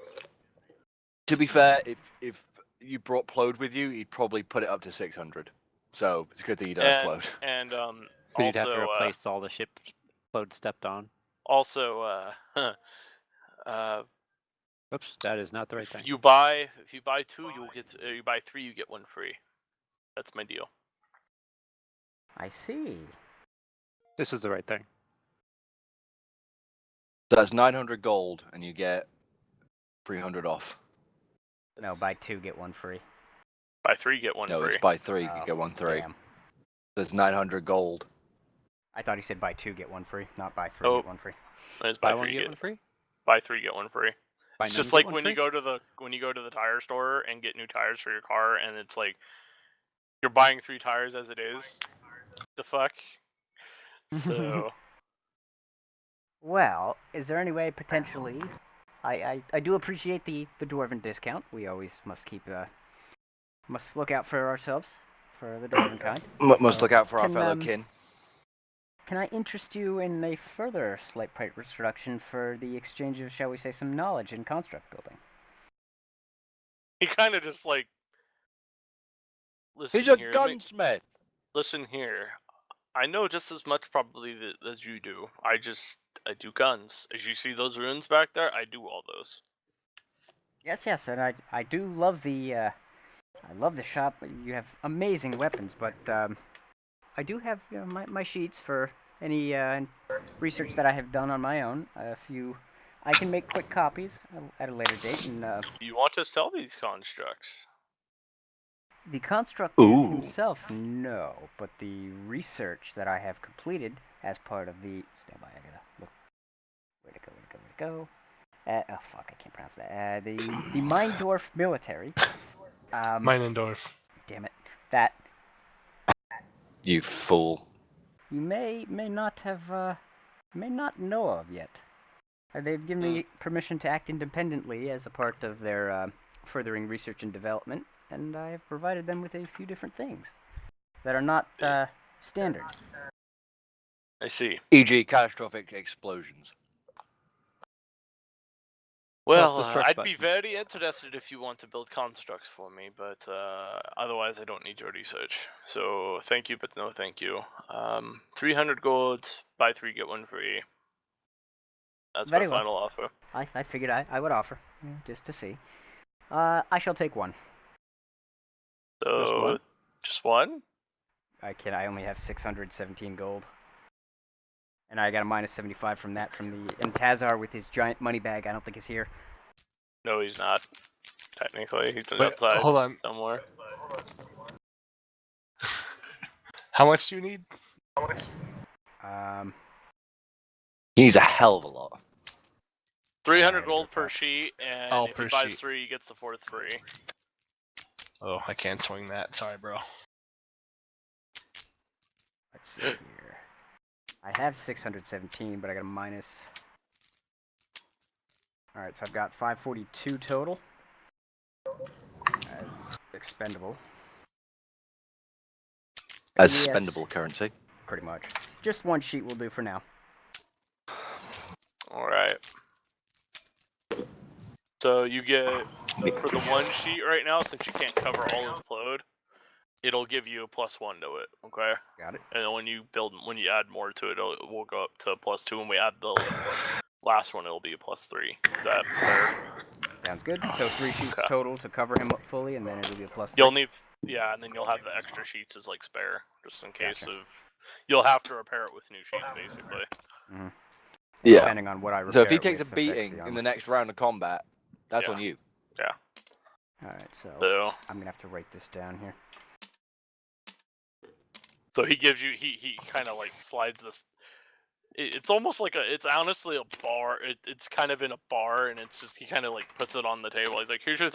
To be fair, if you brought Plode with you, he'd probably put it up to 600. So it's good that you don't have Plode. And But you'd have to also replace all the ship load stepped on. also Oops, that is not the right if thing. you buy 2, you'll get you buy 3, you get 1 free. That's my deal. I see. This is the right thing. So that's 900 gold, and you get 300 off. No, buy 2, get 1 free. Buy 3, get 1 No, free. it's buy 3, you Oh, get 1 3. Damn. There's 900 gold. I thought he said buy 2, get 1 free, not buy 3, Oh. get 1 free. It's Buy buy one 3, get get one free. buy 3, get 1 free. Buy It's none, just get like one when free? you go to the tire store and get new tires for your car, and it's like you're buying 3 tires as it is. The fuck. So Well, is there any way potentially? I do appreciate the dwarven discount. We always must keep must look out for ourselves, for the dwarven kind. Must look out for our Can, fellow kin. Can I interest you in a further slight price reduction for the exchange of, shall we say, some knowledge in construct building? he kind of just like listen He's a here. gunsmith. Listen here. I know just as much probably as you do. I do guns. As you see those runes back there, I do all those. Yes, and I do love the I love the shop. You have amazing weapons, but I do have my sheets for any research that I have done on my own. I can make quick copies at a later date, and You want to sell these constructs? the construct Ooh. himself, no, but the research that I have completed as part of the stand by. I gotta look. Where to go? Oh fuck, I can't pronounce that. The Mindorf military. Meinendorf. Damn it. That You fool. you may not have may not know of yet. They've given me permission to act independently as a part of their furthering research and development, and I have provided them with a few different things that are not standard. I see. E.g. catastrophic explosions. Well, the stretch I'd be buttons. very interested if you want to build constructs for me, but otherwise I don't need your research. So thank you, but no thank you. 300 gold, buy 3, get 1 free. That's Very my well. final offer. I figured I would offer, just to see. I shall take 1. So just one? I only have 617 gold. And I got a minus 75 from that from the and Tazar with his giant money bag. I don't think he's here. No, he's not. Technically, he's Wait, outside hold on. somewhere. How much do you need? He needs a hell of a lot. 300 gold per sheet, and Oh, if per he buys sheet. 3, he gets the 4th free. Oh, I can't swing that. Sorry, bro. Let's see here. I have 617, but I got a minus. Alright, so I've got 542 total. As expendable. As Yes, spendable currency. pretty much. Just 1 sheet will do for now. Alright. So you get, for the 1 sheet right now, since you can't cover all of the load, it'll give you a +1 to it, okay? Got it. And then when you add more to it, it will go up to +2. When we add the last one, it'll be a +3. Is that fair? Sounds good. So 3 sheets Okay. total to cover him up fully, and then it'll be a +3. You'll need, yeah, and then you'll have the extra sheets as like spare, just in case Gotcha. of. You'll have to repair it with new sheets, basically. Yeah. Depending on what I repair So if he it takes a with, affects the beating in armor. the next round of combat, that's Yeah. on you. Alright, so So, I'm gonna have to write this down here. so he gives you, he kind of like slides this. It's almost like it's honestly a bar. It's kind of in a bar, and it's just he kind of like puts it on the table. He's like, "Here's your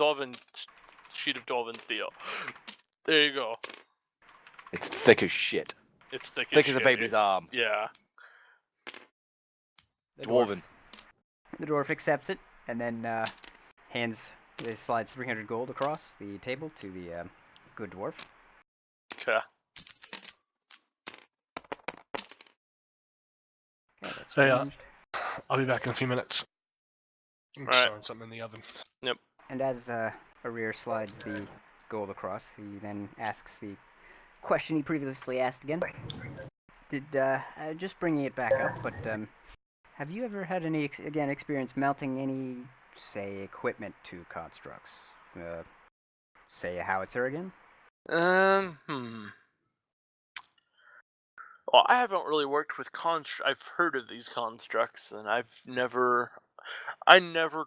sheet of Dwarven steel. There you go. It's thick as shit. It's thick Thick as a shit. baby's arm. Yeah. The Dwarven. The dwarf accepts it and then slides 300 gold across the table to the good dwarf. Okay. Okay, that's Hey, changed. I'll be back in a few minutes. I'm Alright. throwing something in the oven. And as Arir slides the gold across, he then asks the question he previously asked again. Just bringing it back up, but have you ever had any experience melting any, say, equipment to constructs? Say a howitzer again? Well, I haven't really worked with I've heard of these constructs, and I never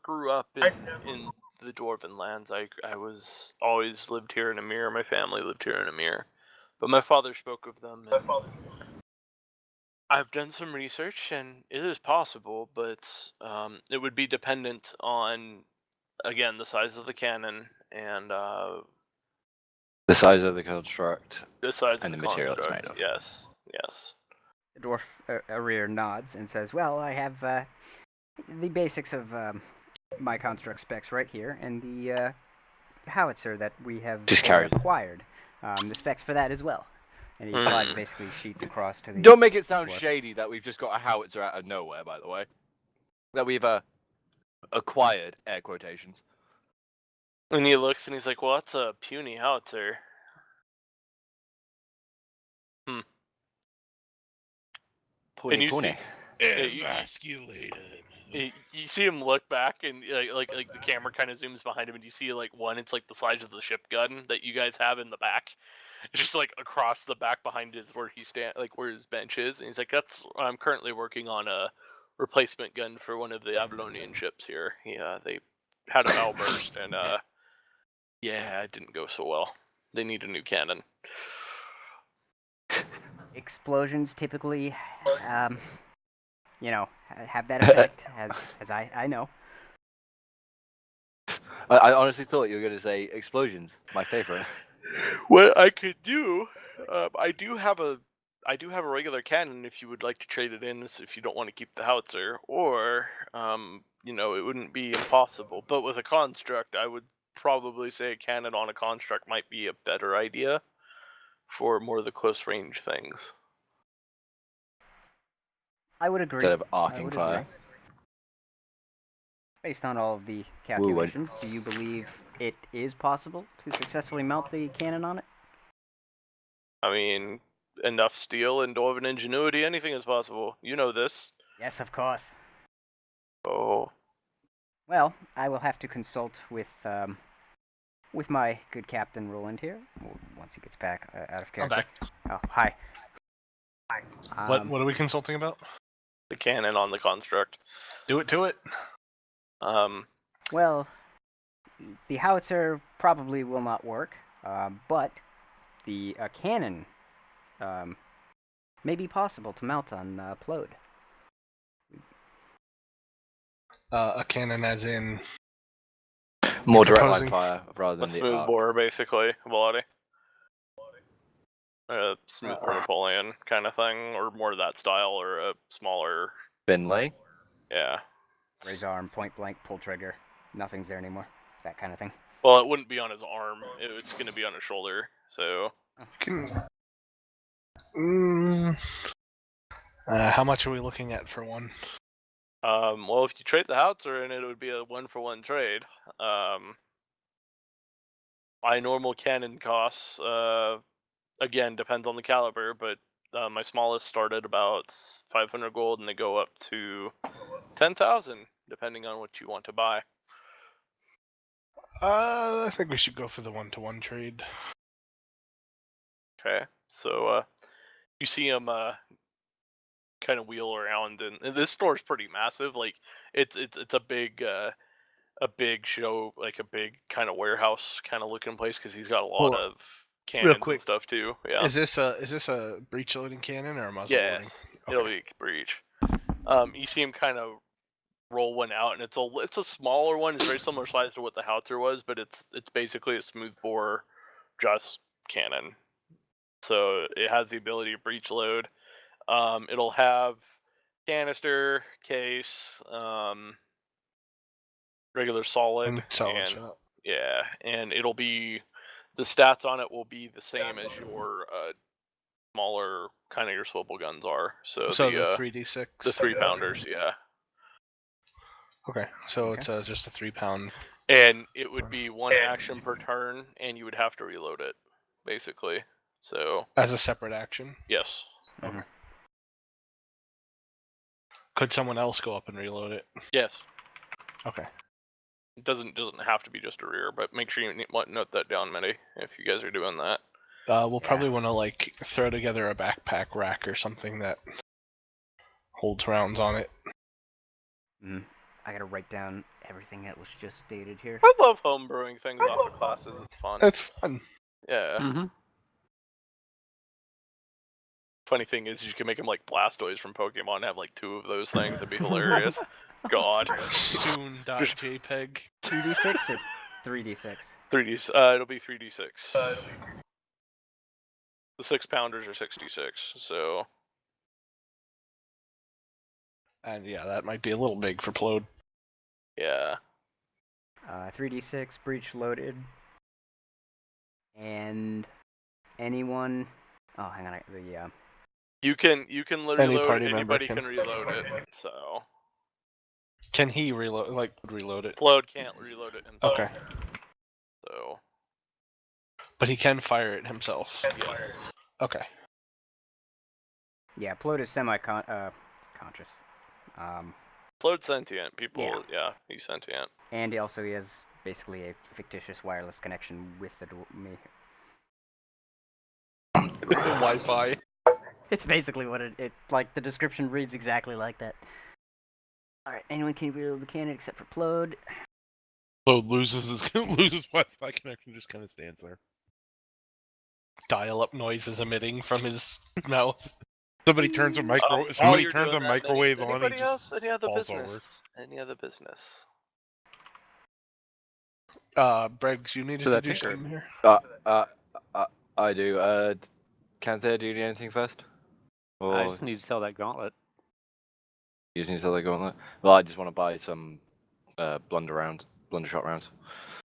grew up in the Dwarven lands. I was always lived here in Amir. My family lived here in Amir, but my father spoke of them. And I've done some research, and it is possible, but it would be dependent on, again, the size of the cannon and The size of the construct. the size And of the the material it's construct. made of. Yes, yes. The dwarf Arir nods and says, "Well, I have the basics of my construct specs right here, and the howitzer that we have Just carry it. acquired. The specs for that as well." And he slides basically sheets across to the. Don't make it sound dwarf. shady that we've just got a howitzer out of nowhere, by the way. That we've acquired, air quotations. And he looks and he's like, "Well, that's a puny howitzer." Pony, you pony. Emasculated. You see him look back, and like the camera kind of zooms behind him, and you see like one. It's like the size of the ship gun that you guys have in the back. It's just like across the back behind his where he where his bench is, and he's like, "That's I'm currently working on a replacement gun for one of the Avalonian ships here. Yeah, they had a bow burst, and yeah, it didn't go so well. They need a new cannon." Explosions typically, have that effect, as I know. I honestly thought you were going to say explosions. My favorite. What I could do, I do have a regular cannon if you would like to trade it in, if you don't want to keep the howitzer, or it wouldn't be impossible. But with a construct, I would probably say a cannon on a construct might be a better idea for more of the close range things. I would agree. Instead of arcing fire. Agree. Based on all of the calculations, do you believe it is possible to successfully mount the cannon on it? I mean, enough steel and dwarven ingenuity, anything is possible. You know this. Yes, of course. Oh. Well, I will have to consult with my good captain Roland here once he gets back out of character. I'm back. Oh, hi. What are we consulting about? The cannon on the construct. Do it to it. Well, the howitzer probably will not work, but the cannon may be possible to mount on Plode. A cannon as in... More direct proposing- line fire rather than a the smooth arc. bore, basically, ability. Smooth bore Napoleon kind of thing, or more of that style, or a smaller... Finlay. Yeah. Raise arm, point blank, pull trigger. Nothing's there anymore. That kind of thing. Well, it wouldn't be on his arm. It's going to be on his shoulder, so... How much are we looking at for one? Well, if you trade the howitzer in it, would be a 1-for-1 trade. My normal cannon costs, again, depends on the caliber, but my smallest start at about 500 gold, and they go up to 10,000, depending on what you want to buy. I think we should go for the 1-to-1 trade. Okay, so you see him kind of wheel around, and this store's pretty massive. Like it's a big show, like a big kind of warehouse kind of looking place, because he's got a lot of cannons quick. and stuff too. Yeah. Is this a breech loading cannon or a muzzle loading? Yes, it'll be breach. You see him kind of roll one out, and it's a smaller one. It's very similar size to what the Howitzer was, but it's basically a smooth bore just cannon. So it has the ability to breach load. It'll have canister, case, regular solid, And solid and shot. yeah, and it'll be the stats on it will be the same as your smaller kind of your swivel guns are. So So the the 3d6. the 3-pounders, yeah. Okay, so Okay. it's just a 3-pound. And it would be 1 action per turn, and you would have to reload it, basically. So As a separate action. yes. Mhm. Could someone else go up and reload it? Yes. Okay. It doesn't have to be just a rear, but make sure you note that down, Minnie, if you guys are doing that. We'll probably want to like throw together a backpack rack or something that holds rounds on it. Mhm. I gotta write down everything that was just stated here. I love homebrewing things off of classes. It's fun. That's fun. Yeah. Mm-hmm. Funny thing is, you can make them like Blastoise from Pokemon and have like 2 of those things. That'd be hilarious. God. Soon.jpg. 2d6 or 3d6? 3D. It'll be 3d6. The 6-pounders are 66. So. And yeah, that might be a little big for Plode. Yeah. 3d6 breach loaded. And anyone. Oh, hang on. You can reload. Any party member Anybody can. can reload it. So. Can he reload? Like reload it? Plode can't reload it himself. Okay. So. But he can fire it himself. Yes. Okay. Yeah, Plode is conscious. Plode's sentient. People. Yeah, he's sentient. And he has basically a fictitious wireless connection with the me. Wi-Fi. It's basically what it like. The description reads exactly like that. All right, anyone can reload the cannon except for Plode. Plode loses Wi-Fi connection, just kind of stands there. Dial-up noises emitting from his mouth. Somebody turns a While somebody you're turns a doing that, microwave Minnie, on. He anybody just else? Any other falls business? over. Any other business? Briggs, you needed So to that do tinker. something here. I do. Can they do anything first? Or I just need to sell that gauntlet. you just need to sell that gauntlet? Well, I just want to buy some blunder shot rounds.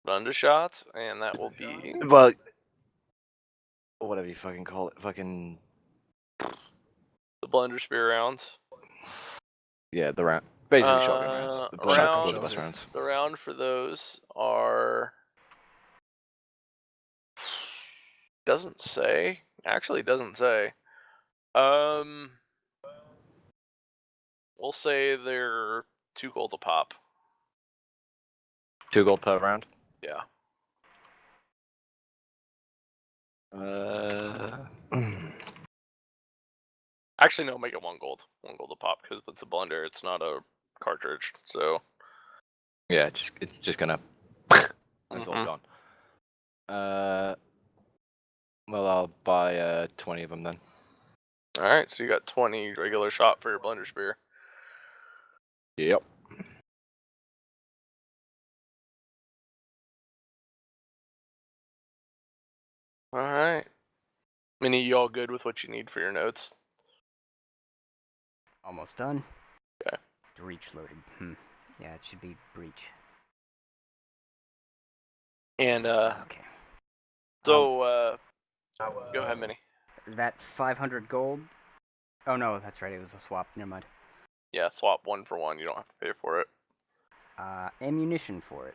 Blunder shots, and that will be. Well, or whatever you fucking call it, fucking. The blunder spear rounds. Yeah, the round. Basically, shotgun rounds. The blunderbuss rounds. The round for those are. Doesn't say. Actually, doesn't say. We'll say they're 2 gold a pop. 2 gold per round. Yeah. Actually, no. Make it 1 gold. 1 gold a pop because it's a blunder. It's not a cartridge. So. Yeah, it's just gonna. It's all Mhm. gone. Well, I'll buy 20 of them then. All right. So you got 20 regular shot for your blunder spear. Yep. All right. Minnie, you all good with what you need for your notes? Almost done. Okay. Breach loaded. Yeah, it should be breach. And Okay. so go ahead, Minnie. Is that 500 gold? Oh no, that's right. It was a swap. Never mind. Yeah, swap 1 for 1. You don't have to pay for it. Ammunition for it.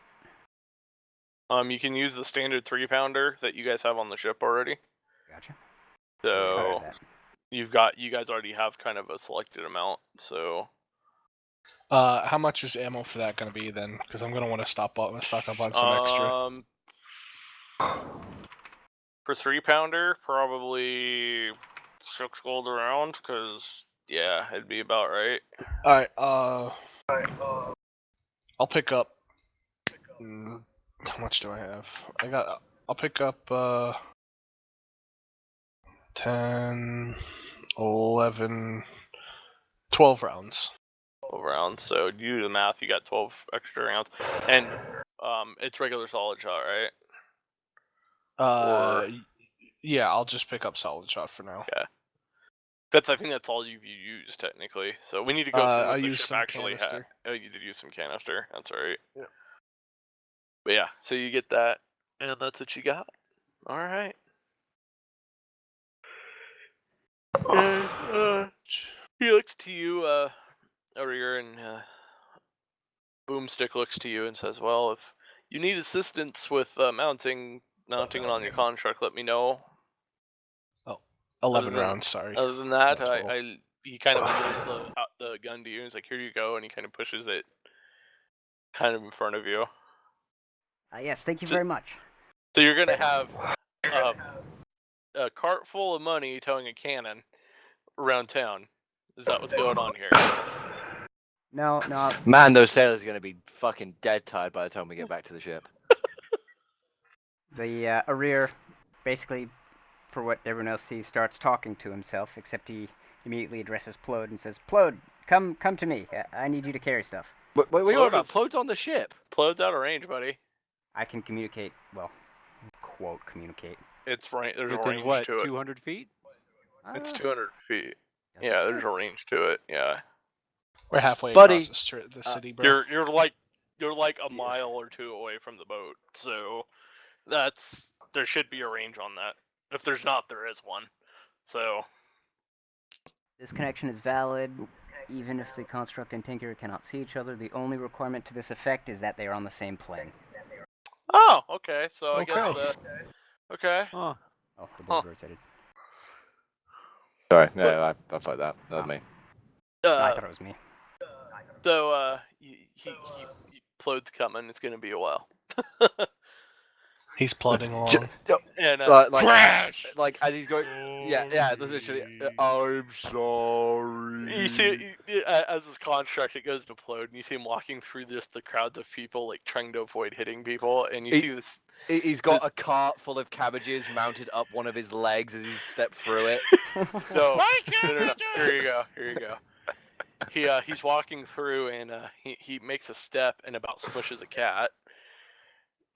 You can use the standard 3-pounder that you guys have on the ship already. Gotcha. So That. you guys already have kind of a selected amount. So How much is ammo for that going to be then? Because I'm going to want to stock up on some extra. For 3-pounder, probably 6 gold a round. Cause yeah, it'd be about right. All right. I'll pick up. How much do I have? I'll pick up 10, 11, 12 rounds. 12 rounds. So you do the math. You got 12 extra rounds, and it's regular solid shot, right? Or- Yeah, I'll just pick up solid shot for now. Yeah. I think that's all you've used technically. So we need to go through what I the used ship some actually had. canister. Oh, you did use some canister. That's right. Yeah. But yeah, so you get that, and that's what you got. All right. And, he looks to you, Arier, and Boomstick looks to you and says, "Well, if you need assistance with mounting it on your contract, let me know." 11 Other than- rounds, sorry. Other than that, Not 12. he kind of wheels the gun to you. And he's like, "Here you go," and he kind of pushes it kind of in front of you. Yes, thank you very much. So you're gonna have a cart full of money towing a cannon around town. Is that what's going on here? No, no. Man, those sailors are gonna be fucking dead tired by the time we get back to the ship. The Arir, basically, for what everyone else sees, starts talking to himself, except he immediately addresses Plode and says, "Plode, come to me. I need you to carry stuff." Wait, what Plode about is- Plode's on the ship? Plode's out of range, buddy. I can communicate, well, quote, communicate. It's right. There's a Within range what, to it. 200 feet? It's 200 feet. Does it Yeah, say? there's a range to it. Yeah. We're halfway Buddy, across the city, bro. You're like a mile or two away from the boat, so there should be a range on that. If there's not, there is one. So This connection is valid, even if the construct and tinker cannot see each other. The only requirement to this effect is that they are on the same plane. oh, okay. So I Okay. guess okay. Oh, Oh, the board rotated. Sorry, no, I fucked that. That was me. I thought it was me. So Plode's coming. It's gonna be a while. He's plodding along. And Crash! Like as he's going, yeah, literally. I'm sorry. you see, as this construct, it goes to Plode, and you see him walking through just the crowds of people, like trying to avoid hitting people, and you see this. He's got a cart full of cabbages mounted up one of his legs as he stepped through it. No, no. Here you go. He's walking through, and he makes a step and about squishes a cat.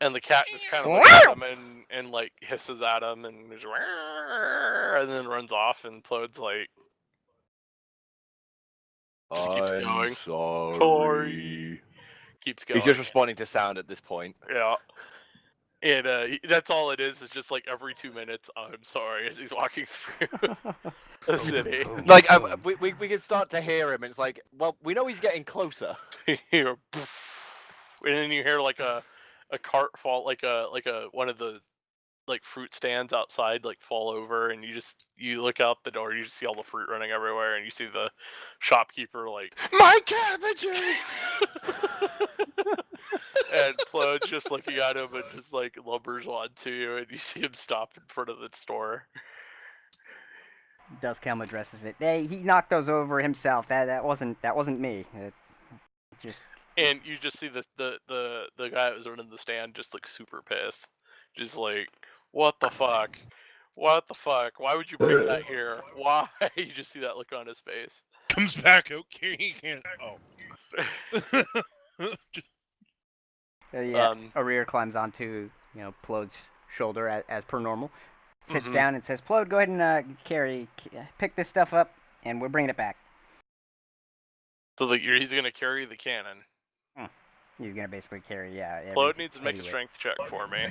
And the cat just kind of looks at him and like hisses at him and just and then runs off, and Plode's like just keeps going. Sorry. Keeps going. He's just responding to sound at this point. Yeah. And that's all it is just like every 2 minutes, I'm sorry, as he's walking through the city. Like we can start to hear him. And it's like, well, we know he's getting closer. You hear, and then you hear like a cart fall, like a one of the like fruit stands outside like fall over, and you look out the door, you just see all the fruit running everywhere, and you see the shopkeeper like, My cabbages! and Plode's just looking at him and just like lumbers onto you, and you see him stop in front of the store. Duskhelm addresses it. Hey, he knocked those over himself. That wasn't me. Just. And you just see the guy that was running the stand just like super pissed, just like, what the fuck? What the fuck? Why would you bring that here? Why? You just see that look on his face. Comes back, okay, he can't. Oh. Yeah, Arir climbs onto Plode's shoulder as per normal, sits down and says, "Plode, go ahead and pick this stuff up, and we're bringing it back." So like he's gonna carry the cannon. He's gonna basically carry, yeah. Plode needs to make a strength check for me.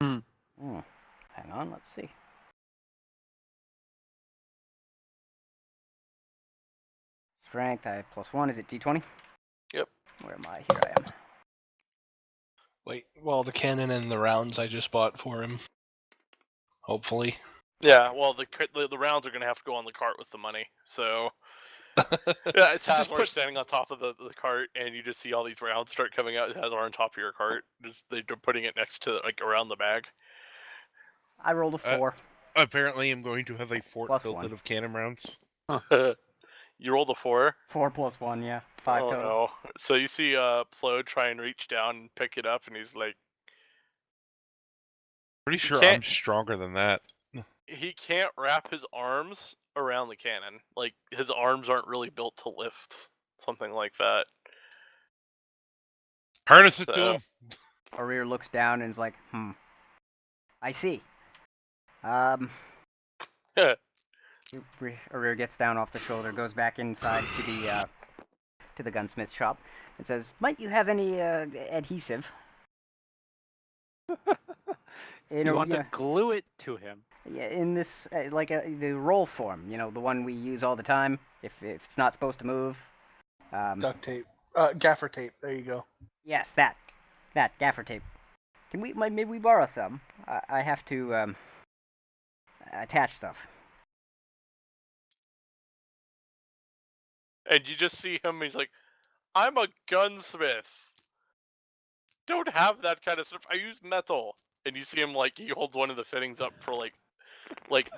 Hang on, let's see. Strength, I have +1. Is it D20? Yep. Where am I? Here I am. Wait, well, the cannon and the rounds I just bought for him. Hopefully. Yeah, well, the rounds are gonna have to go on the cart with the money. So yeah, it's Hazard standing on top of the cart, and you just see all these rounds start coming out. Hazard on top of your cart. They're putting it next to like around the bag. I rolled a 4. Apparently, I'm going to have a fort Plus built 1. out of cannon rounds. You rolled a 4. 4 + 1, yeah. 5 oh total. no! So you see Plode try and reach down and pick it up, and he's like, Pretty sure can't- I'm stronger than that. he can't wrap his arms around the cannon. Like his arms aren't really built to lift something like that. Harness it to So- him. Arir looks down and is like, I see. Arir gets down off the shoulder, goes back inside to the gunsmith shop, and says, "Might you have any adhesive?" You want to glue it to him. Yeah, in this the roll form, the one we use all the time if it's not supposed to move. Duct tape. Gaffer tape. There you go. Yes, that gaffer tape. Can maybe we borrow some? I have to attach stuff. And you just see him, he's like, I'm a gunsmith. Don't have that kind of stuff. I use metal. And you see him, like, he holds one of the fittings up for, like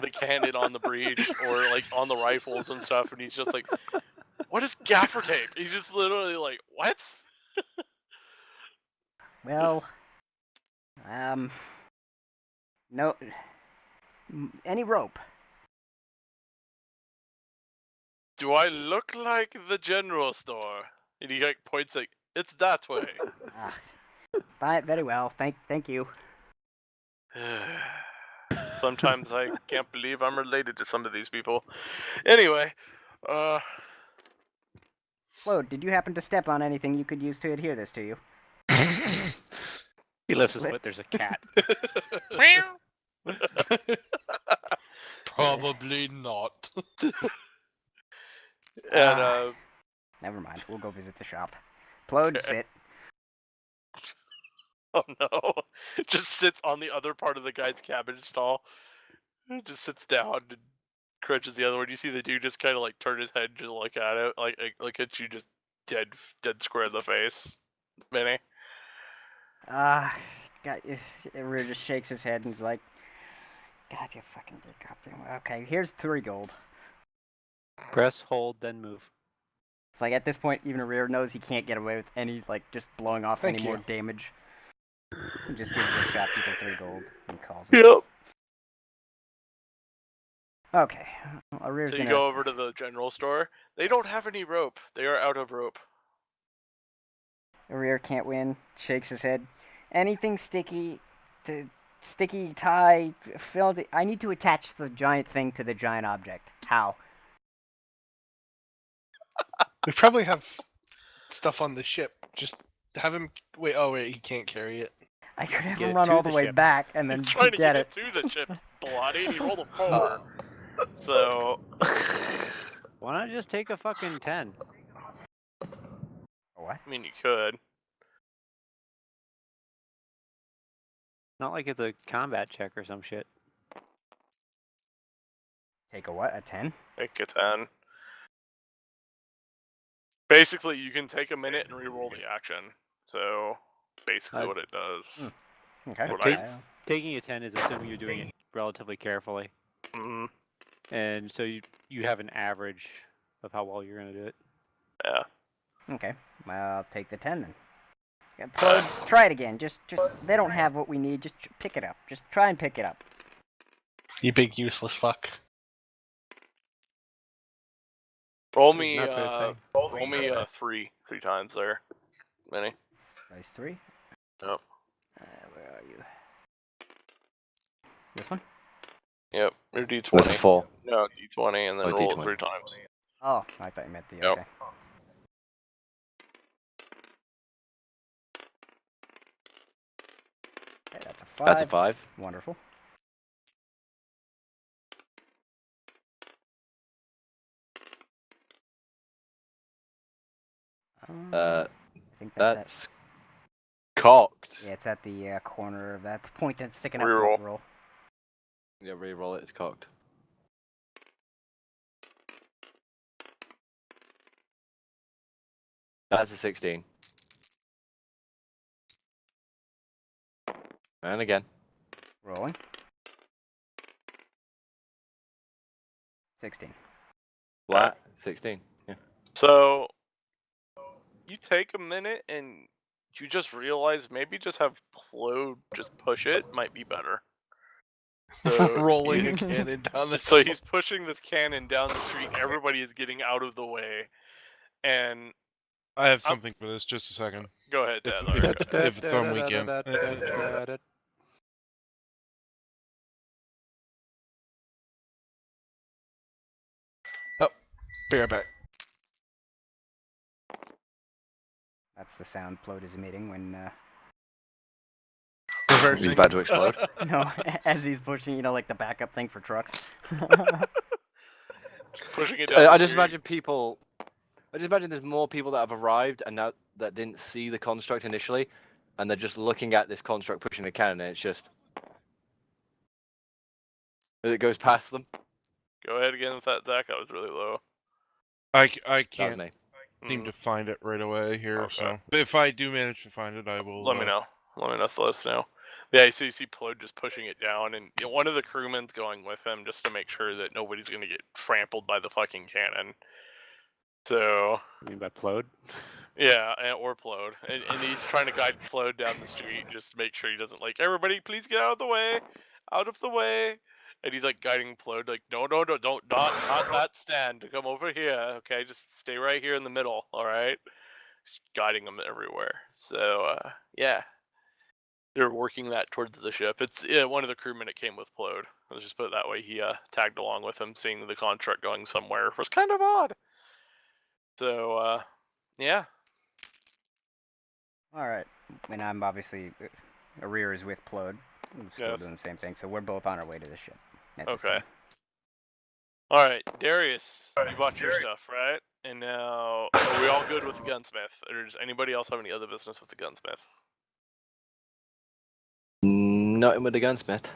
the cannon on the breech or, like, on the rifles and stuff. And he's just like, what is gaffer tape? He's just literally like, what? Well, no, any rope. Do I look like the general store? And he, like, points like, it's that way. Fine, very well. Thank you. Sometimes I can't believe I'm related to some of these people. Anyway, Whoa, did you happen to step on anything you could use to adhere this to you? He lifts his foot. There's a cat. Probably not. and Never mind. We'll go visit the shop. Plode, sit. oh no, just sits on the other part of the guy's cabbage stall. Just sits down and crunches the other one. You see the dude just kind of like turn his head and just look at it, like at you, just dead square in the face. Minnie. God, Rear just shakes his head and is like, God, you fucking goddamn. Okay, here's 3 gold. Press, hold, then move. It's like at this point, even Rear knows he can't get away with any, just blowing off Thank any more you. damage. He just gives the shopkeeper 3 gold and calls it. Yep. Okay, Rear's So you gonna. go over to the general store. They don't have any rope. They are out of rope. Rear can't win. Shakes his head. Anything sticky, tie, filled. I need to attach the giant thing to the giant object. How? We probably have stuff on the ship. Just have him. Wait. Oh wait, he can't carry it. I could have Get him it run to all the the way ship. back and then He's trying to get get it. it to the ship, bloody, and he rolled a 4. So Why not just take a fucking 10? What? I mean, you could. Not like it's a combat check or some shit. Take a what? A 10? Take a 10. Basically, you can take a minute and re-roll the action. So, basically what it does. Okay. What Take- I- Taking a 10 is assuming you're doing it relatively carefully. Mhm. And so you have an average of how well you're going to do it. Yeah. Okay. Well, I'll take the 10 then. Yeah, Plode, try it again. Just they don't have what we need. Just pick it up. Just try and pick it up. You big useless fuck. Roll It's me, not that thing. roll me 3 times there, Minnie. Dice 3. Yep. Where are you? This one? Yep. Your D20. With a full. No, D20, and then Oh, roll it D20. 3 times. Oh, I thought you meant the. Yep. Okay. Okay, that's a 5. That's a 5. Wonderful. I think That's cocked. Yeah, it's at the corner of that point that's sticking up. Reroll. Roll. Yeah, re-roll it. It's cocked. That's a 16. And again. Rolling. 16. Flat. 16. Yeah. So, you take a minute and you just realize maybe just have Plode just push it might be better. So Rolling he- a cannon down the. So he's pushing this cannon down the street. Everybody is getting out of the way, And I have something for this. Just a second. go ahead, If, Dad. if, Alright, it's, go ahead. if it's on weekend. Be right back. That's the sound Plode is emitting when, He's about to explode. no, as he's pushing, like the backup thing for trucks. Pushing it down. I the just street. imagine people. I just imagine there's more people that have arrived and that didn't see the construct initially, and they're just looking at this construct pushing the cannon, and it's just as it goes past them. Go ahead again with that, Zach. That was really low. I That was can't me. seem to find it right away here. Okay. So, but if I do manage to find it, I will. Let me know. Let us know. Yeah, so you see Plode just pushing it down, and one of the crewmen's going with him just to make sure that nobody's gonna get trampled by the fucking cannon. So. You mean by Plode? Yeah, or Plode, and he's trying to guide Plode down the street, just to make sure he doesn't everybody, please get out of the way, and he's guiding Plode, no, don't not that stand, come over here, okay, just stay right here in the middle, all right, he's guiding him everywhere. So yeah, they're working that towards the ship. It's one of the crewmen that came with Plode. Let's just put it that way. He tagged along with him, seeing the contract going somewhere was kind of odd. So yeah. Alright, and I'm obviously, Arrear is with Plode. We're still Yes. doing the same thing, so we're both on our way to the ship. at this Okay. time. Alright, Darius, you bought your stuff, right? And now, are we all good with the gunsmith? Or does anybody else have any other business with the gunsmith? Not with the gunsmith.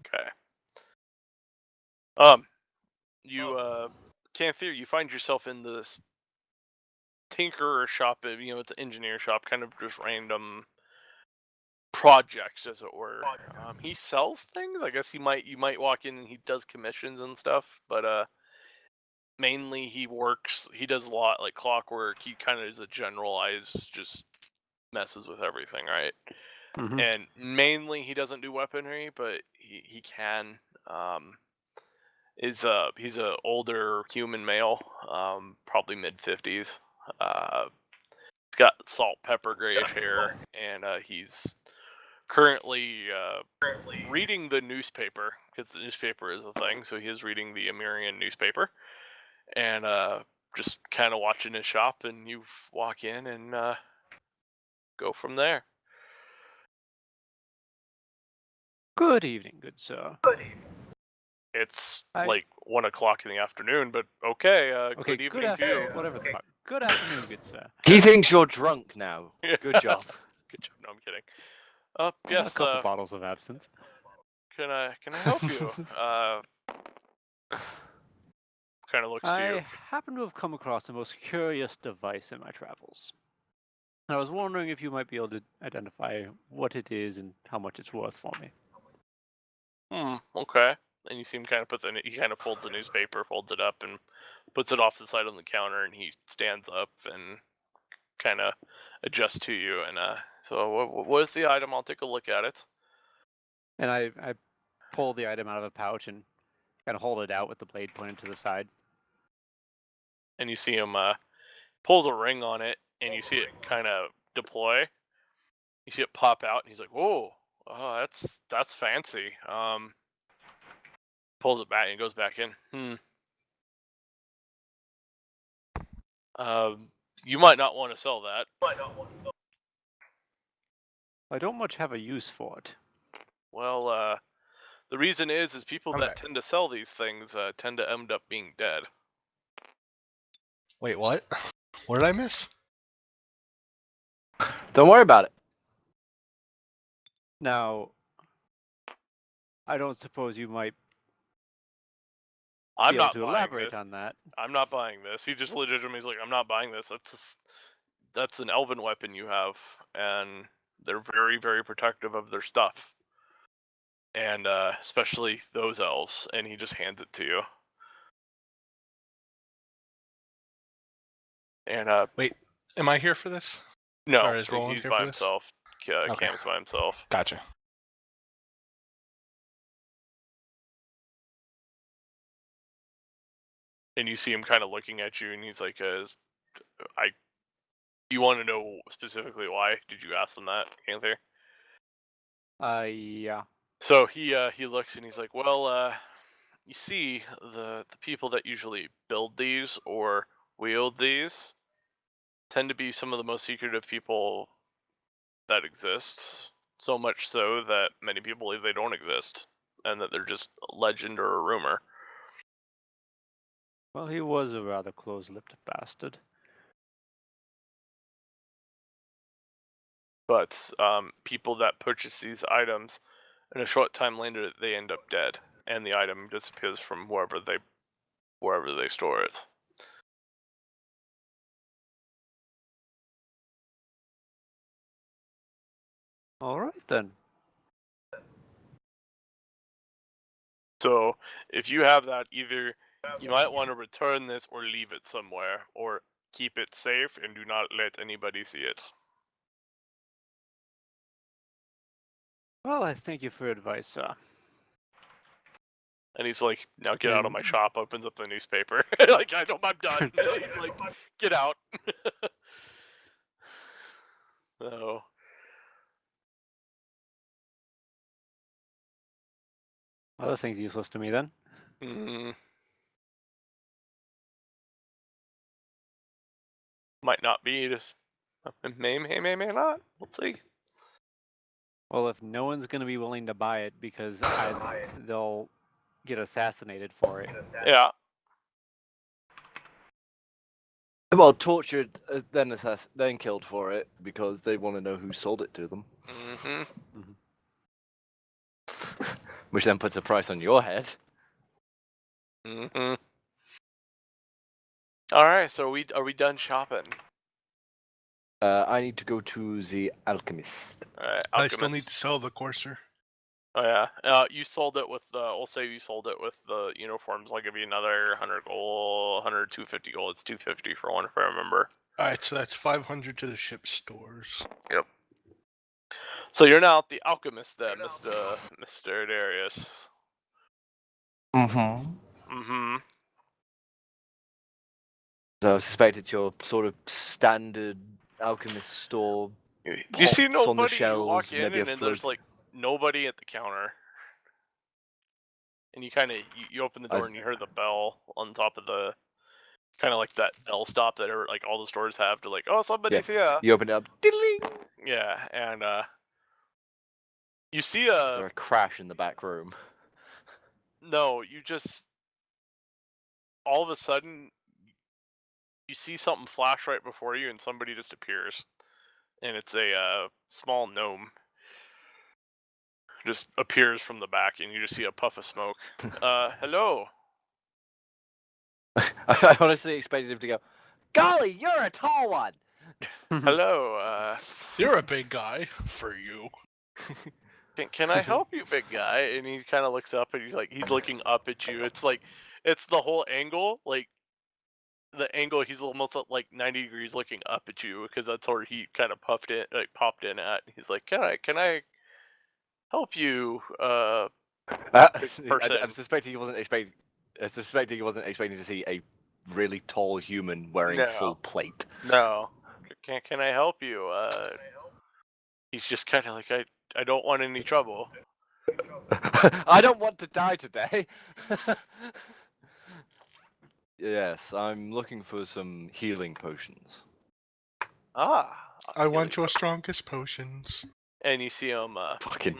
Okay. You, Canthier, you find yourself in this tinkerer shop, it's an engineer shop, kind of just random projects, as it were. He sells things. I guess you might walk in and he does commissions and stuff, but mainly he does a lot like clockwork. He kind of is a generalized, just messes with everything, right? Mm-hmm. And mainly he doesn't do weaponry, but he can. He's a older human male, probably mid-50s. He's got salt pepper grayish hair, and he's currently reading the newspaper, because the newspaper is a thing. So he is reading the Icarian newspaper, and just kind of watching his shop. And you walk in and go from there. Good evening, good sir. It's Hi. like 1 o'clock in the afternoon, but okay. Okay, Good evening to you. Whatever the fuck. Good afternoon, good sir. He thinks you're drunk now. Good job. Good job. No, I'm kidding. I had a Yes. couple bottles of absinthe. Can I help you? Kind of looks to you. I happen to have come across a most curious device in my travels. And I was wondering if you might be able to identify what it is and how much it's worth for me. Okay. And you see him kind of he kind of folds the newspaper, folds it up, and puts it off the side on the counter, and he stands up and kind of adjusts to you. And so what is the item? I'll take a look at it. And I pull the item out of a pouch and kind of hold it out with the blade pointed to the side. And you see him pulls a ring on it, and you see it kind of deploy. You see it pop out, and he's like, "Whoa, oh, that's fancy." Pulls it back and goes back in. You might not want to sell that. I don't much have a use for it. Well, the reason is people that tend to sell these things tend to end up being dead. Wait, what? What did I miss? Don't worry about it. Now, I don't suppose you might I'm be able not to buying elaborate this. on that. I'm not buying this. He just legitimately is like, I'm not buying this. That's an elven weapon you have, and they're very, very protective of their stuff, and especially those elves. And he just hands it to you. And Wait, am I here for this? no, Or is Roland he's here by for this? himself. Okay. Cam's by himself. Gotcha. And you see him kind of looking at you, and he's like, You want to know specifically why? Did you ask them that, Panther? Yeah. So he looks and he's like, well, you see, the people that usually build these or wield these tend to be some of the most secretive people that exist. So much so that many people believe they don't exist, and that they're just a legend or a rumor. Well, he was a rather close-lipped bastard. But people that purchase these items, in a short time later, they end up dead, and the item disappears from wherever they store it. All right then. So if you have that, either you might want to return this or leave it somewhere, or keep it safe and do not let anybody see it. Well, I thank you for your advice, sir. And he's like, now get out of my shop, opens up the newspaper. Like, I'm done. He's like, get out. So, Well, that thing's useless to me then. Might not be, just may not. We'll see. Well, if no one's going to be willing to buy it because they'll get assassinated for it. Yeah. Well, tortured, then killed for it because they want to know who sold it to them. Which then puts a price on your head. All right, so are we done shopping? I need to go to the alchemist. All right, I still Alchemist. need to sell the courser. Oh yeah, you sold it with the. We'll say you sold it with the uniforms. I'll give you another 100 gold, 250 gold. It's 250 for one, if I remember. All right, so that's 500 to the ship stores. Yep. So you're now at the alchemist, then, Mr. Darius. So I suspect it's your sort of standard alchemist store. You see Pots on the nobody. You shelves, walk in maybe a and there's float. like nobody at the counter. And you kind of you open the door and you hear the bell on top of the kind of like that bell stop that like all the stores have to like, oh, somebody's here. You open it up. Diddling! Yeah, and you see There a crash in the back room. no, you just all of a sudden you see something flash right before you and somebody just appears, and it's a small gnome. Just appears from the back, and you just see a puff of smoke. Hello. I honestly expected him to go, golly, you're a tall one! Hello. You're a big guy for you. Can I help you, big guy? And he kind of looks up, and he's looking up at you. It's like it's the whole angle, like the angle. He's almost at like 90 degrees looking up at you because that's where he kind of popped in at. He's like, can I help you, person? I'm suspecting he wasn't expecting. To see a really tall human wearing full plate. No. Can I help you? He's just kind of like, I don't want any trouble. I don't want to die today. Yes, I'm looking for some healing potions. Ah. I want your strongest potions. And you see him. Fucking.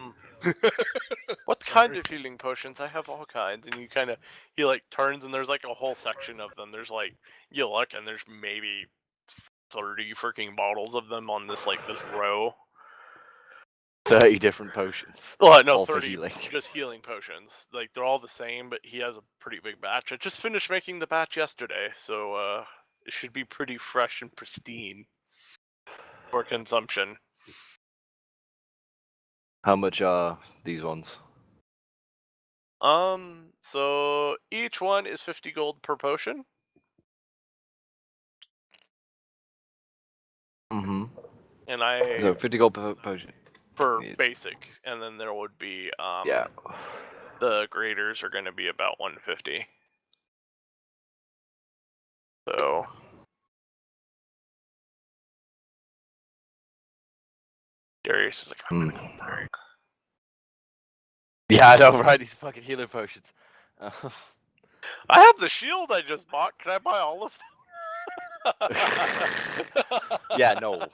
What kind of healing potions? I have all kinds. And he like turns and there's like a whole section of them. There's like, you look and there's maybe 30 freaking bottles of them on this row. 30 different potions. Well, no, all 30 for healing. Just healing potions. Like they're all the same, but he has a pretty big batch. I just finished making the batch yesterday, so it should be pretty fresh and pristine for consumption. How much are these ones? So each one is 50 gold per potion. Mm-hmm. And So 50 gold per potion. For basic, and then there would be yeah. The graders are going to be about 150. So Darius is like, I'm gonna go broke. Yeah, I know, right? These fucking healing potions. I have the shield I just bought. Can I buy all of them? Yeah, no.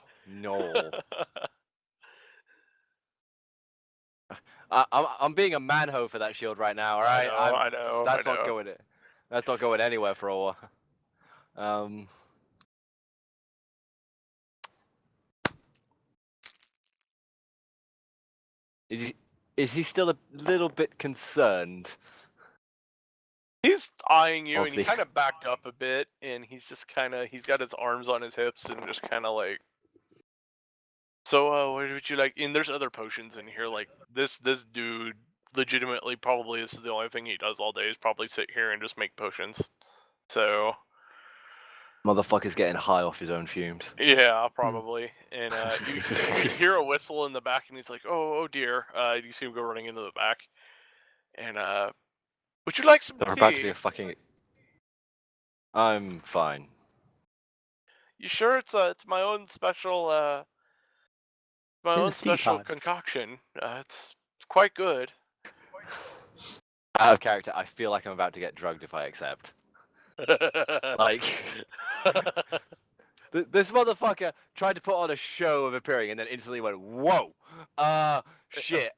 I'm being a manho for that shield right now. All right, I know. That's not going. That's not going anywhere for a while. Is he still a little bit concerned? He's eyeing you, Of and he the- kind of backed up a bit, and he's just he's got his arms on his hips, and just kind of like, so, what would you like? And there's other potions in here, like this dude, legitimately, probably this is the only thing he does all day is probably sit here and just make potions. So, Motherfucker's getting high off his own fumes. yeah, probably. And you hear a whistle in the back, and he's like, oh dear. You see him go running into the back, and would you like some They're tea? about to be a fucking. I'm fine. You sure it's my own special His teapot. concoction. It's quite good. Out of character, I feel like I'm about to get drugged if I accept. Like, this motherfucker tried to put on a show of appearing and then instantly went, whoa, shit,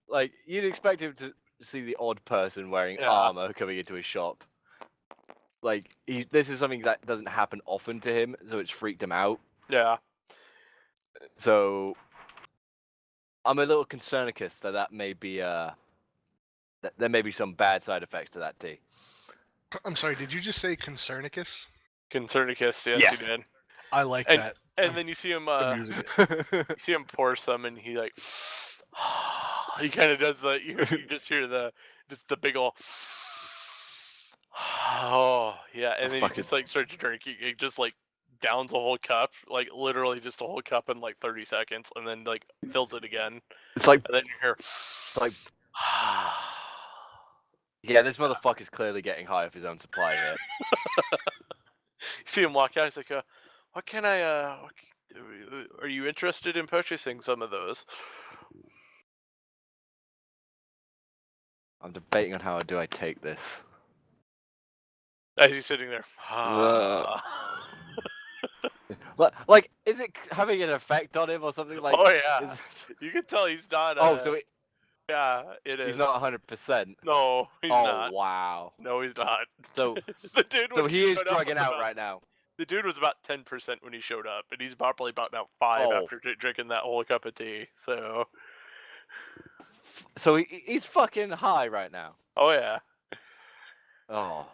like, you'd expect him to see the odd person wearing armor coming into his shop. Like, this is something that doesn't happen often to him, so it's freaked him out. Yeah. So, I'm a little concernicus that may be, there may be some bad side effects to that tea. I'm sorry, did you just say Concernicus? Concernicus, yes, Yes. you did. I like And- that. And then you see him I'm using it. you see him pour some, and he like he kind of does the you just hear the big ol' oh yeah, and then he just like starts drinking. He just like downs a whole cup, like literally just a whole cup in like 30 seconds, and then like fills it again. It's like, And then you hear like, yeah, this motherfucker's clearly getting high off his own supply here. you see him walk out. He's like, what can I are you interested in purchasing some of those? I'm debating on how do I take this. As he's sitting there. Like, is it having an effect on him or something? Like, oh yeah, you can tell he's not. so yeah, it is. he's not 100%. No, he's not. Oh wow. No, he's not. So, the dude. so when he is showed up drugging was out about- right now. The dude was about 10% when he showed up, and he's probably about now 5 Oh. after drinking that whole cup of tea. So. So he's fucking high right now. Oh yeah. Oh.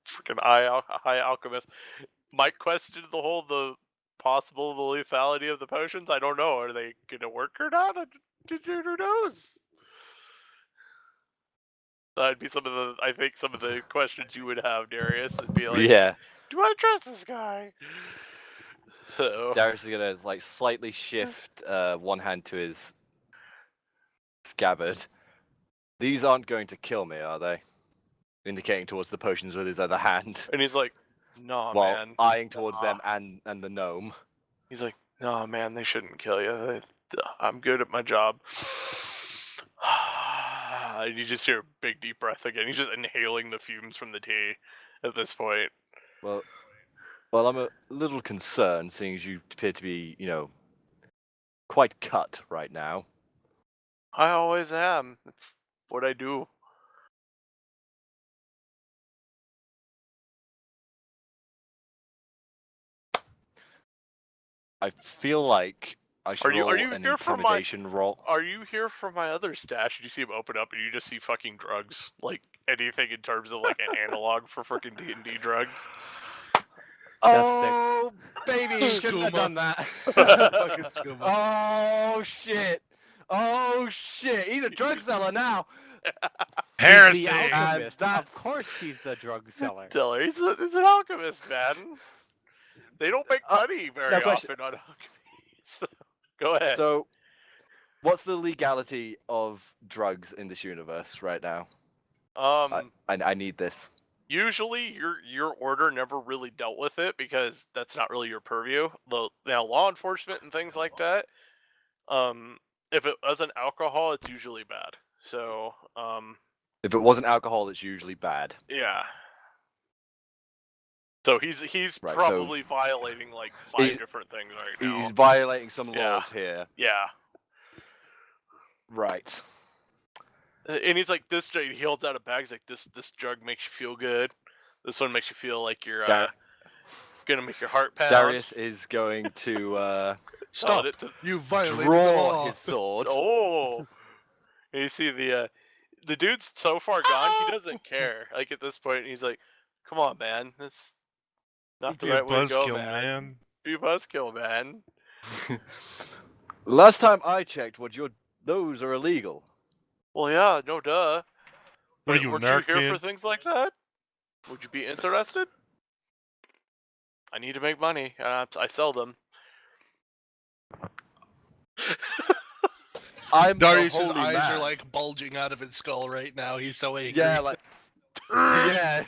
Freaking high alchemist. Might question the possible lethality of the potions. I don't know. Are they gonna work or not? Who knows? That'd be some of the questions you would have, Darius. It'd be like, Yeah. do I trust this guy? So. Darius is gonna like slightly shift one hand to his scabbard. These aren't going to kill me, are they? Indicating towards the potions with his other hand. And he's like, no, While man. eyeing towards them and the gnome. He's like, no, man, they shouldn't kill you. I'm good at my job. And you just hear a big deep breath again. He's just inhaling the fumes from the tea at this point. Well, I'm a little concerned, seeing as you appear to be, quite cut right now. I always am. It's what I do. I feel like I should roll an intimidation roll. Are you here for my other stash? Did you see him open up and you just see fucking drugs? Like anything in terms of like an analog for freaking D&D drugs? Oh, baby, you shouldn't have done that. Fucking skooma. Oh, shit. Oh, shit. He's a drug seller now. Heresy! The alchemist. that- Of course he's the drug seller. Tell her he's an alchemist, man. They don't make money very no question. often on alchemy. So, go ahead. So, what's the legality of drugs in this universe right now? I need this. usually your order never really dealt with it because that's not really your purview. Now law enforcement and things like that. If it wasn't alcohol, it's usually bad. So If it wasn't alcohol, it's usually bad. yeah. So he's Right, probably violating like 5 different things right now. He's violating some Yeah. laws here. Yeah. Right. And he's like, this drug, he holds out a bag. He's like, this drug makes you feel good. This one makes you feel like you're gonna make your heart pound. Darius is going to Stop! It to You violated the draw law. his sword. Oh, and you see the dude's so far gone, he doesn't care. Like at this point, he's like, "Come on, man, that's not the Be a right way to go, buzzkill, man. Be a buzzkill, man." Last time I checked, those are illegal. Well, yeah, no duh. What are you, Weren't narc, you here man? for things like that? Would you be interested? I need to make money, and I sell them. Darius's eyes are like bulging out of his skull right now. He's so angry. Yeah, like yeah,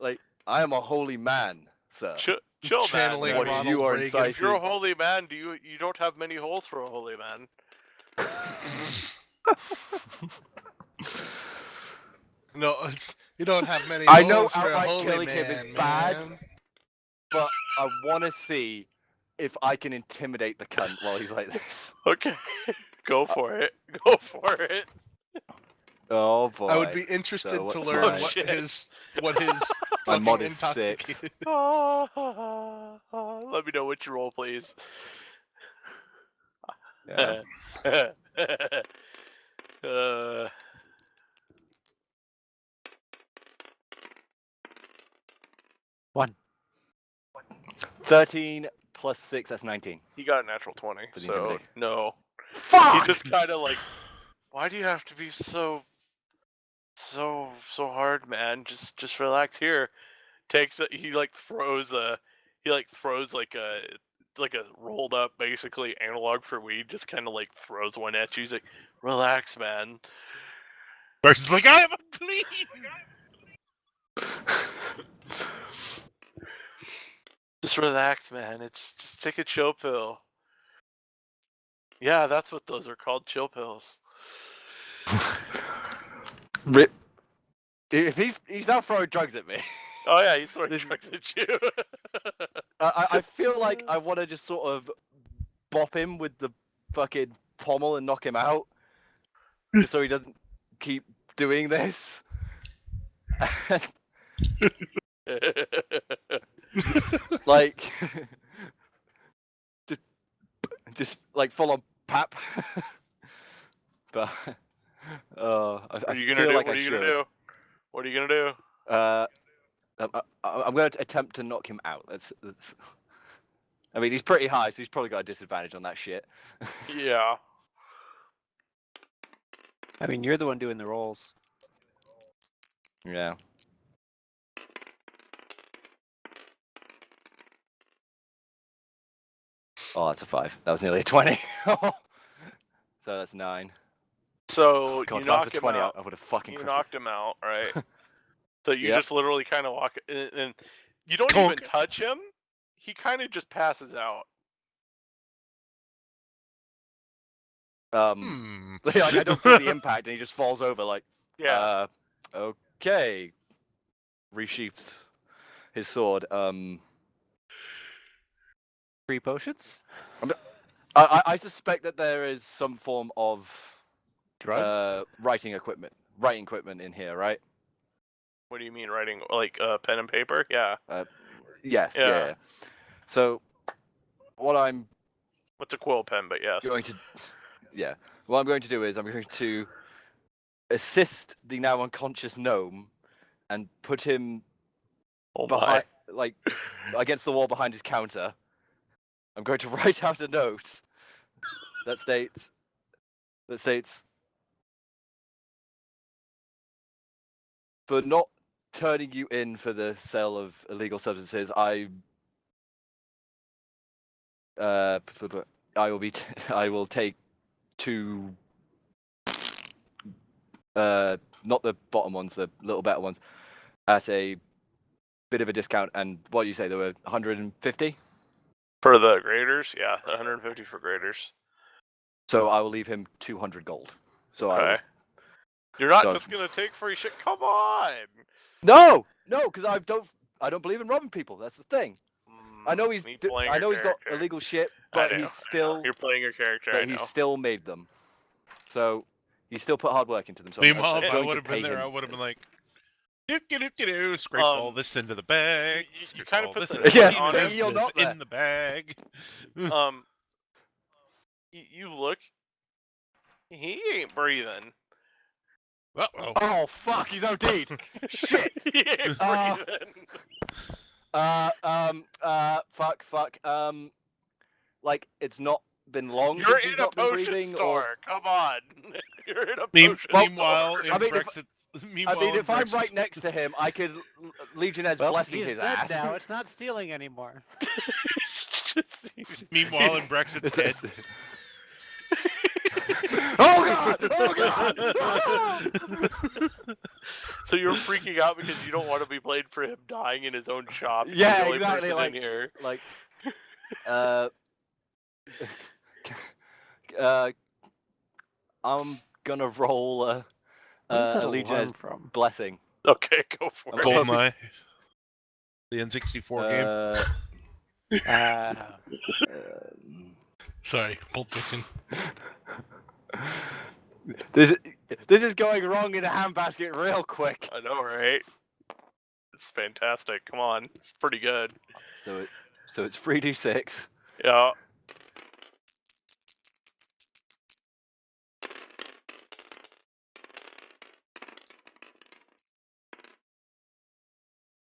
like I am a holy man, sir. Chill, man. Channeling What Ronald you are Reagan. inciting- If you're a holy man, you don't have many holes for a holy man. No, you don't have many. I know holes for a outright holy killing man, him is bad. man. But I want to see if I can intimidate the cunt while he's like this. Okay, go for it. Go for it. Oh boy. I would be interested So to what's learn my- what Shit. his My fucking mod is intoxicated. Let me know what you roll, please. Yeah. uh, 13 plus 6, that's 19. he got a natural 20, For the so intimidate. no. Fuck! He just kind of like, why do you have to be so hard, man? Just relax here. He throws like a rolled up basically analog for weed, just kind of like throws one at you. He's like, relax, man. Darius is like, I am unclean! Just relax, man. It's just take a chill pill. Yeah, that's what those are called, chill pills. Rip. If he's now throwing drugs at me. Oh yeah, he's throwing This- drugs at you. I feel like I want to just sort of bop him with the fucking pommel and knock him out, just so he doesn't keep doing this. Like, just like full on pap. But What I are you feel gonna do? like What I are you should. gonna do? What are you gonna do? I'm going to attempt to knock him out. That's. I mean, he's pretty high, so he's probably got a disadvantage on that shit. Yeah. I mean, you're the one doing the rolls. Yeah. Oh, that's a 5. That was nearly a 20. So that's 9. So God, you if that was knock a him 20, out. I would have fucking You crushed knocked this. him out, right? So you Yep. just literally kind of walk, and you don't Conk. even touch him. He kind of just passes out. Like I don't feel the impact, and he just falls over. Like, Yeah. Okay. Resheaths his sword. 3 potions? I suspect that there is some form of Drugs? writing equipment in here, right? What do you mean writing like pen and paper? Yeah. Yes. Yeah. Yeah. So, what I'm What's a quill pen? But yes. going to, yeah, what I'm going to do is I'm going to assist the now unconscious gnome and put him Oh behind, like, against the wall behind his counter. I'm going to write out a note that states, for not turning you in for the sale of illegal substances, I will take 2 not the bottom ones, the little better ones, at a bit of a discount. And what do you say? They were 150. For the graders, yeah, 150 for graders. So I will leave him 200 gold. So I Okay. will... You're not So- just gonna take free shit. Come on. No, because I don't believe in robbing people. That's the thing. I know he's Me playing I your know he's got character. illegal shit, I but know, he's I know. still You're playing your character. I but know. he still made them. So he still put hard work into them. So I'm Meanwhile, if I going would to have been pay there, him. I would have been like, dip, scrape all this into the bag. you scrape kinda all put this the into Yeah, the maybe you're not there. in the bag. You look. He ain't breathing. Uh-oh. Oh fuck, he's OD'd. Shit. He ain't Uh, breathing. Fuck. Like it's not been long You're since he's in a not been potion breathing, store. or Come on. You're in a potion Meanwhile, store. in I mean, if- Brexit, I mean, if I'm Brexit- right next to him, I could Legionnaires Well, blessing he's his dead ass. now. It's not stealing anymore. Meanwhile, in Brexit's head. Oh god! Oh god! So you're freaking out because you don't want to be blamed for him dying in his own shop. He's Yeah, the only exactly, person like- in here. Like, I'm gonna roll Where's that a alarm Legionnaires from? blessing. Okay, go for I'm it. hoping- GoldenEye. The N64 game. Sorry, Pulp Fiction. This is going wrong in a handbasket real quick. I know, right? It's fantastic. Come on, it's pretty good. So it's 3d6. Yeah.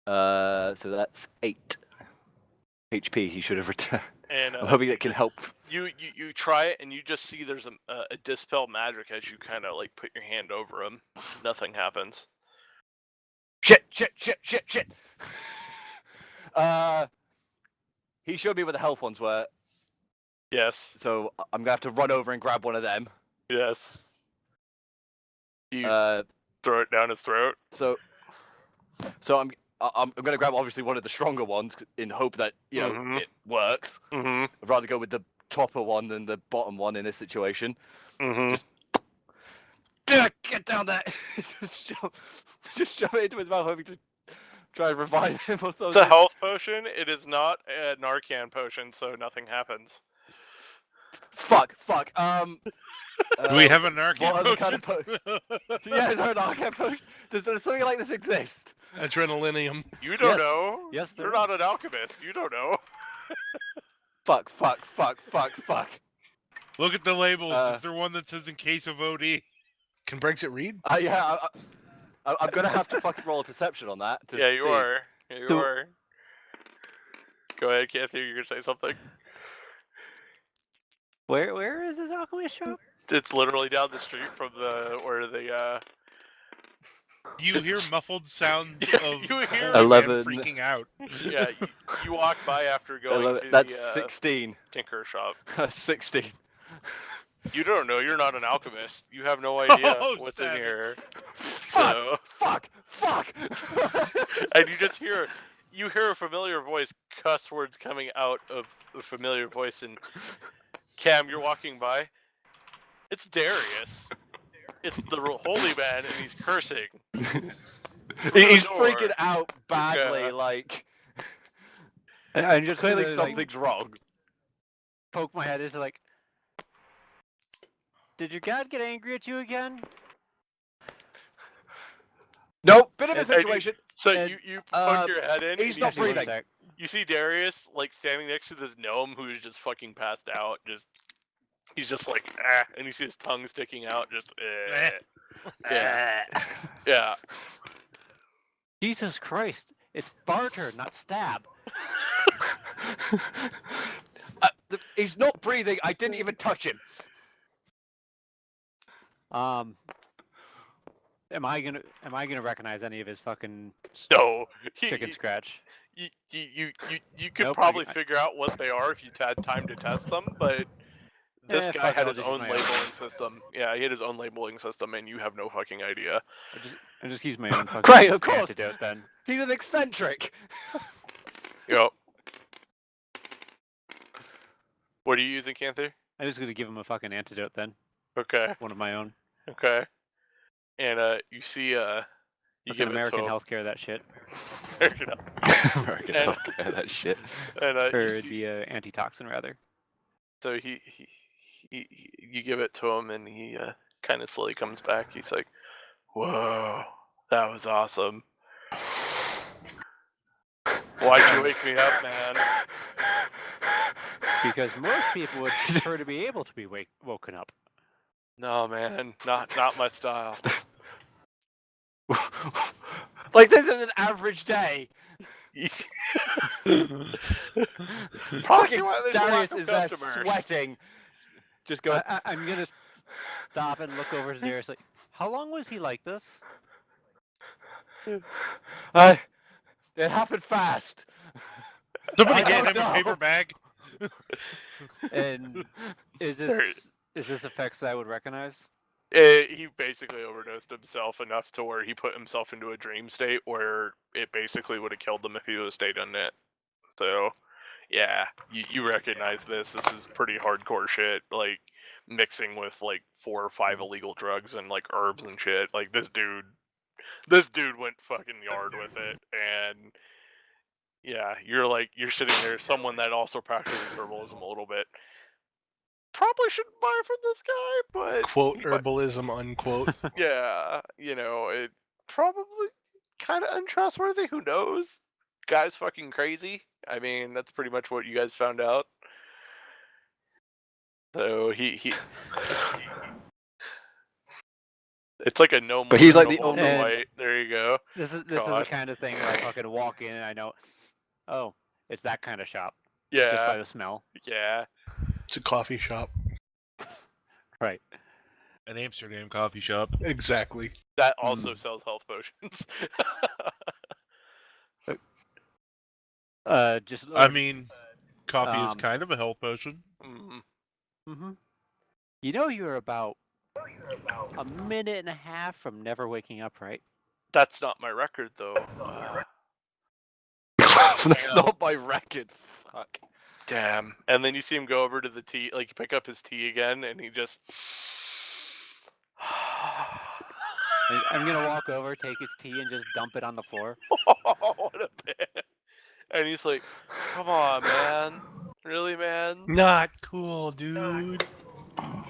So that's 8 HP he should have returned. And I'm hoping that can help. you try it and you just see there's a dispel magic as you kind of like put your hand over him. Nothing happens. Shit! He showed me where the health ones were, Yes. so I'm gonna have to run over and grab one of them. Yes. You Uh, throw it down his throat. so I'm gonna grab obviously one of the stronger ones in hope that Mhm. it works. Mm-hmm. I'd rather go with the topper one than the bottom one in this situation. Mm-hmm. Get down there! just shove it into his mouth, hoping to try and revive him or something. It's a health potion. It is not a Narcan potion, so nothing happens. Fuck. Do we have a Narcan what other potion? kind of yeah, is there a Narcan potion? Does something like this exist? Adrenalinium. You don't Yes. know. Yes, You're there not an alchemist. You don't know. Fuck. Look at the labels. Uh, Is there one that says in case of OD? Can Brexit read? Yeah, I'm gonna have to fucking roll a perception on that. To Yeah, you see. are. Yeah, you So- are. Go ahead, Kathy. You're gonna say something. Where is this alchemist shop? It's literally down the street from where the You hear muffled sounds Yeah, of you hear- Holy Man 11. freaking out. yeah you walk by after going to That's the 16. tinker shop. 16. You don't know. You're not an alchemist. You have no idea Oh, what's in savage. here. Fuck! So, Fuck! and you just hear a familiar voice, cuss words coming out of a familiar voice, and Cam, you're walking by. It's Darius. It's the holy man, and he's cursing. He's door. freaking out badly, Yeah. like I just clearly like, something's wrong. poke my head. It's like, did your god get angry at you again? Nope, bit of a And you- situation. So And, you poke your head in, he's and not you see, breathing. you see Darius like standing next to this gnome who's just fucking passed out. He's just like and you see his tongue sticking out. Yeah, yeah. Jesus Christ! It's barter, not stab. He's not breathing. I didn't even touch him. Am I gonna recognize any of his fucking No, chicken scratch? you could Nope, probably I- figure out what they are if you had time to test them, but This guy fuck it, had I'll his just use own my labeling system. Yeah, he had his own labeling system, and you have no fucking idea. I just use my own fucking Great, of course. antidote then. He's an eccentric. Yep. What are you using, Canther? I'm just gonna give him a fucking antidote then. Okay. One of my own. Okay. And you see you Fucking give American it to him. healthcare, that shit. American And- healthcare, that shit. And you Or see, the antitoxin rather. so you give it to him, and he kind of slowly comes back. He's like, "Whoa, that was awesome. Why'd you wake me up, man?" Because most people would prefer to be able to be woken up. No, man, not my style. Like, this is an average day. Probably Fucking why there's a Darius lack of is there customers. sweating. Just go. I'm gonna stop and look over to Darius like, how long was he like this? It happened fast. Somebody I hand don't him a paper know. bag. And is this effects that I would recognize? He basically overdosed himself enough to where he put himself into a dream state where it basically would have killed him if he would have stayed in it. So, yeah, you recognize this. This is pretty hardcore shit. Like, mixing with like 4 or 5 illegal drugs and like herbs and shit. Like, this dude went fucking yard with it. And yeah, you're sitting there, someone that also practices herbalism a little bit. Probably shouldn't buy from this guy, but Quote he might- herbalism, unquote. yeah, it probably kind of untrustworthy. Who knows? Guy's fucking crazy. I mean, that's pretty much what you guys found out. So he it's like a no more. But he's like no the holder only- white. There you go. This is the God. kind of thing where I fucking walk in and I know, oh, it's that kind of shop. Just by Yeah, the smell. yeah. It's a coffee shop. Right. An Amsterdam coffee shop. Exactly. That also sells health potions. Just I mean, coffee is Um, kind of a health potion. Mhm. Mm-hmm. You know you're about a minute and a half from never waking up, right? That's not my record though. That's not my record. Fuck. Damn. And then you see him go over to the tea, like you pick up his tea again, and he just. I'm gonna walk over, take his tea, and just dump it on the floor. What a bit. And he's like, "Come on, man, really, man?" Not cool, dude. And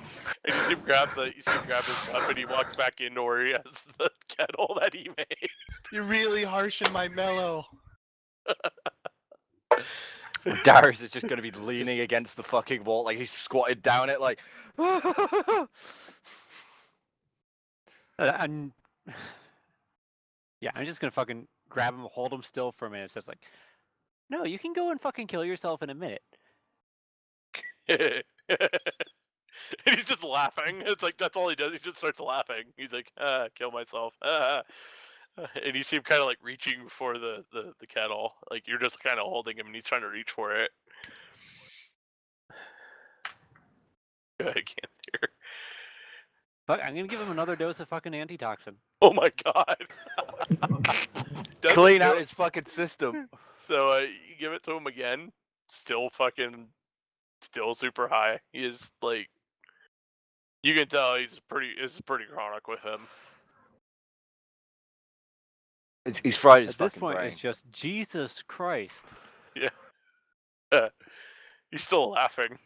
you see him grab his cup, and he walks back into where he has the kettle that he made. You're really harshing my mellow. Darius is just gonna be leaning against the fucking wall, like he's squatted down it, like. I'm yeah, I'm just gonna fucking grab him, hold him still for a minute. It's just like, no, you can go and fucking kill yourself in a minute. And he's just laughing. It's like that's all he does. He just starts laughing. He's like, kill myself. And you see him kind of like reaching for the kettle. Like you're just kind of holding him, and he's trying to reach for it. I can't hear. Fuck, I'm gonna give him another dose of fucking antitoxin. Oh my god. Doesn't Clean do out it. his fucking system. So you give it to him again. Still super high. He is like, you can tell it's pretty chronic with him. He's fried his At this fucking point, brain. it's just Jesus Christ. He's still laughing.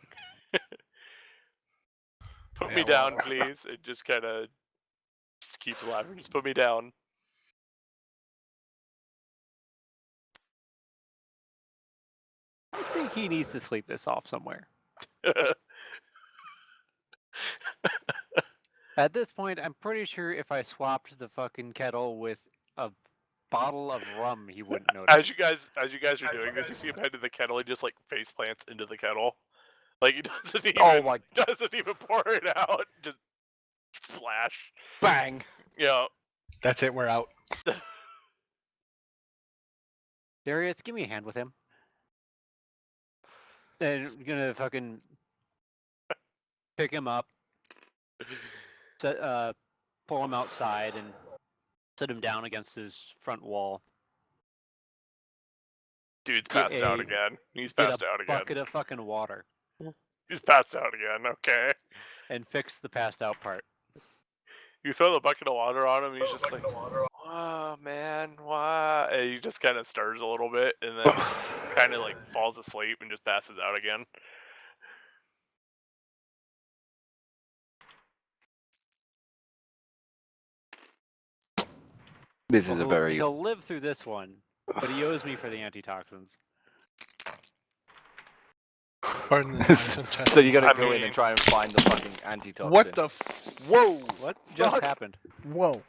Put me down, please. It just kind of keeps laughing. Just put me down. I think he needs to sleep this off somewhere. At this point, I'm pretty sure if I swapped the fucking kettle with a bottle of rum, he wouldn't notice. As you guys are doing this, you see him head to the kettle. He just like face plants into the kettle. Like he doesn't even pour it out. Just splash. Bang. Yeah. That's it, we're out. Darius, give me a hand with him. And I'm gonna fucking pick him up, pull him outside, and sit him down against his front wall. Dude's Get passed out a- again. He's Get passed a out again. bucket of fucking water He's passed out again. Okay. and fix the passed out part. You throw the bucket of water on him, he's just like, "Oh man, why?" And he just kind of stirs a little bit, and then kind of like falls asleep and just passes out again. This is Well, a very. He'll live through this one, but he owes me for the antitoxins. Pardon the noise, I'm trying So you gotta I go in mean- and try and find the fucking antitoxin. What the Whoa! What just Fuck. happened? Whoa.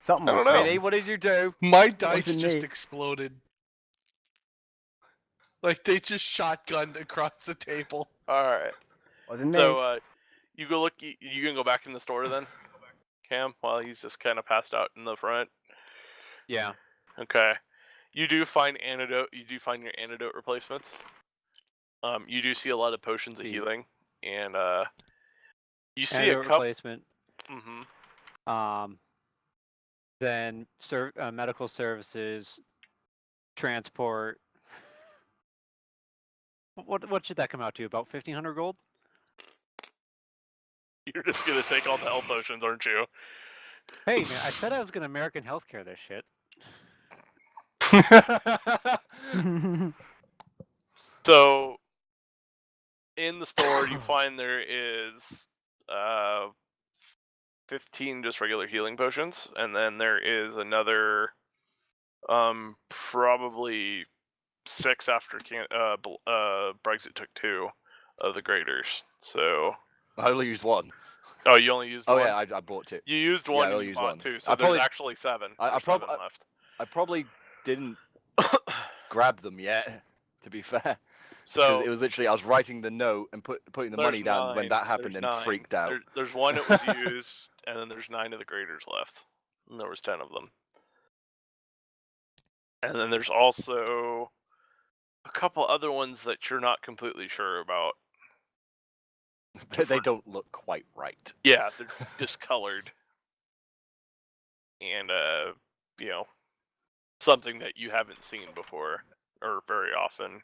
Something I don't went know. wrong. Minnie, what did you do? My dice Wasn't just me. exploded. Like they just shotgunned across the table. All right. Wasn't me. So you go look. You can go back in the store then, Cam, while he's just kind of passed out in the front. Yeah. Okay. You do find antidote. You do find your antidote replacements. You do see a lot of potions of See. healing, and you see Antidote a couple. replacement. Mm-hmm. Then medical services, transport. What should that come out to? About 1,500 gold? You're just gonna take all the health potions, aren't you? Hey man, I said I was gonna American healthcare this shit. So, in the store, you find there is 15 just regular healing potions, and then there is another probably 6 after Brexit took 2 of the graders. So, I only used one. oh, you only used Oh one? yeah, I bought 2. You used Yeah, one I and only you used bought one. 2, so I there's probably- actually 7. I There's prob- 7 left. I probably didn't grab them yet. To be fair, 'cause So it was literally I was writing the note and putting the money there's down when 9, that happened there's and 9. freaked out. There's 1 that was used, and then there's 9 of the graders left. And there was 10 of them. And then there's also a couple other ones that you're not completely sure about. They don't look quite right. Yeah, they're discolored. And you know, something that you haven't seen before or very often,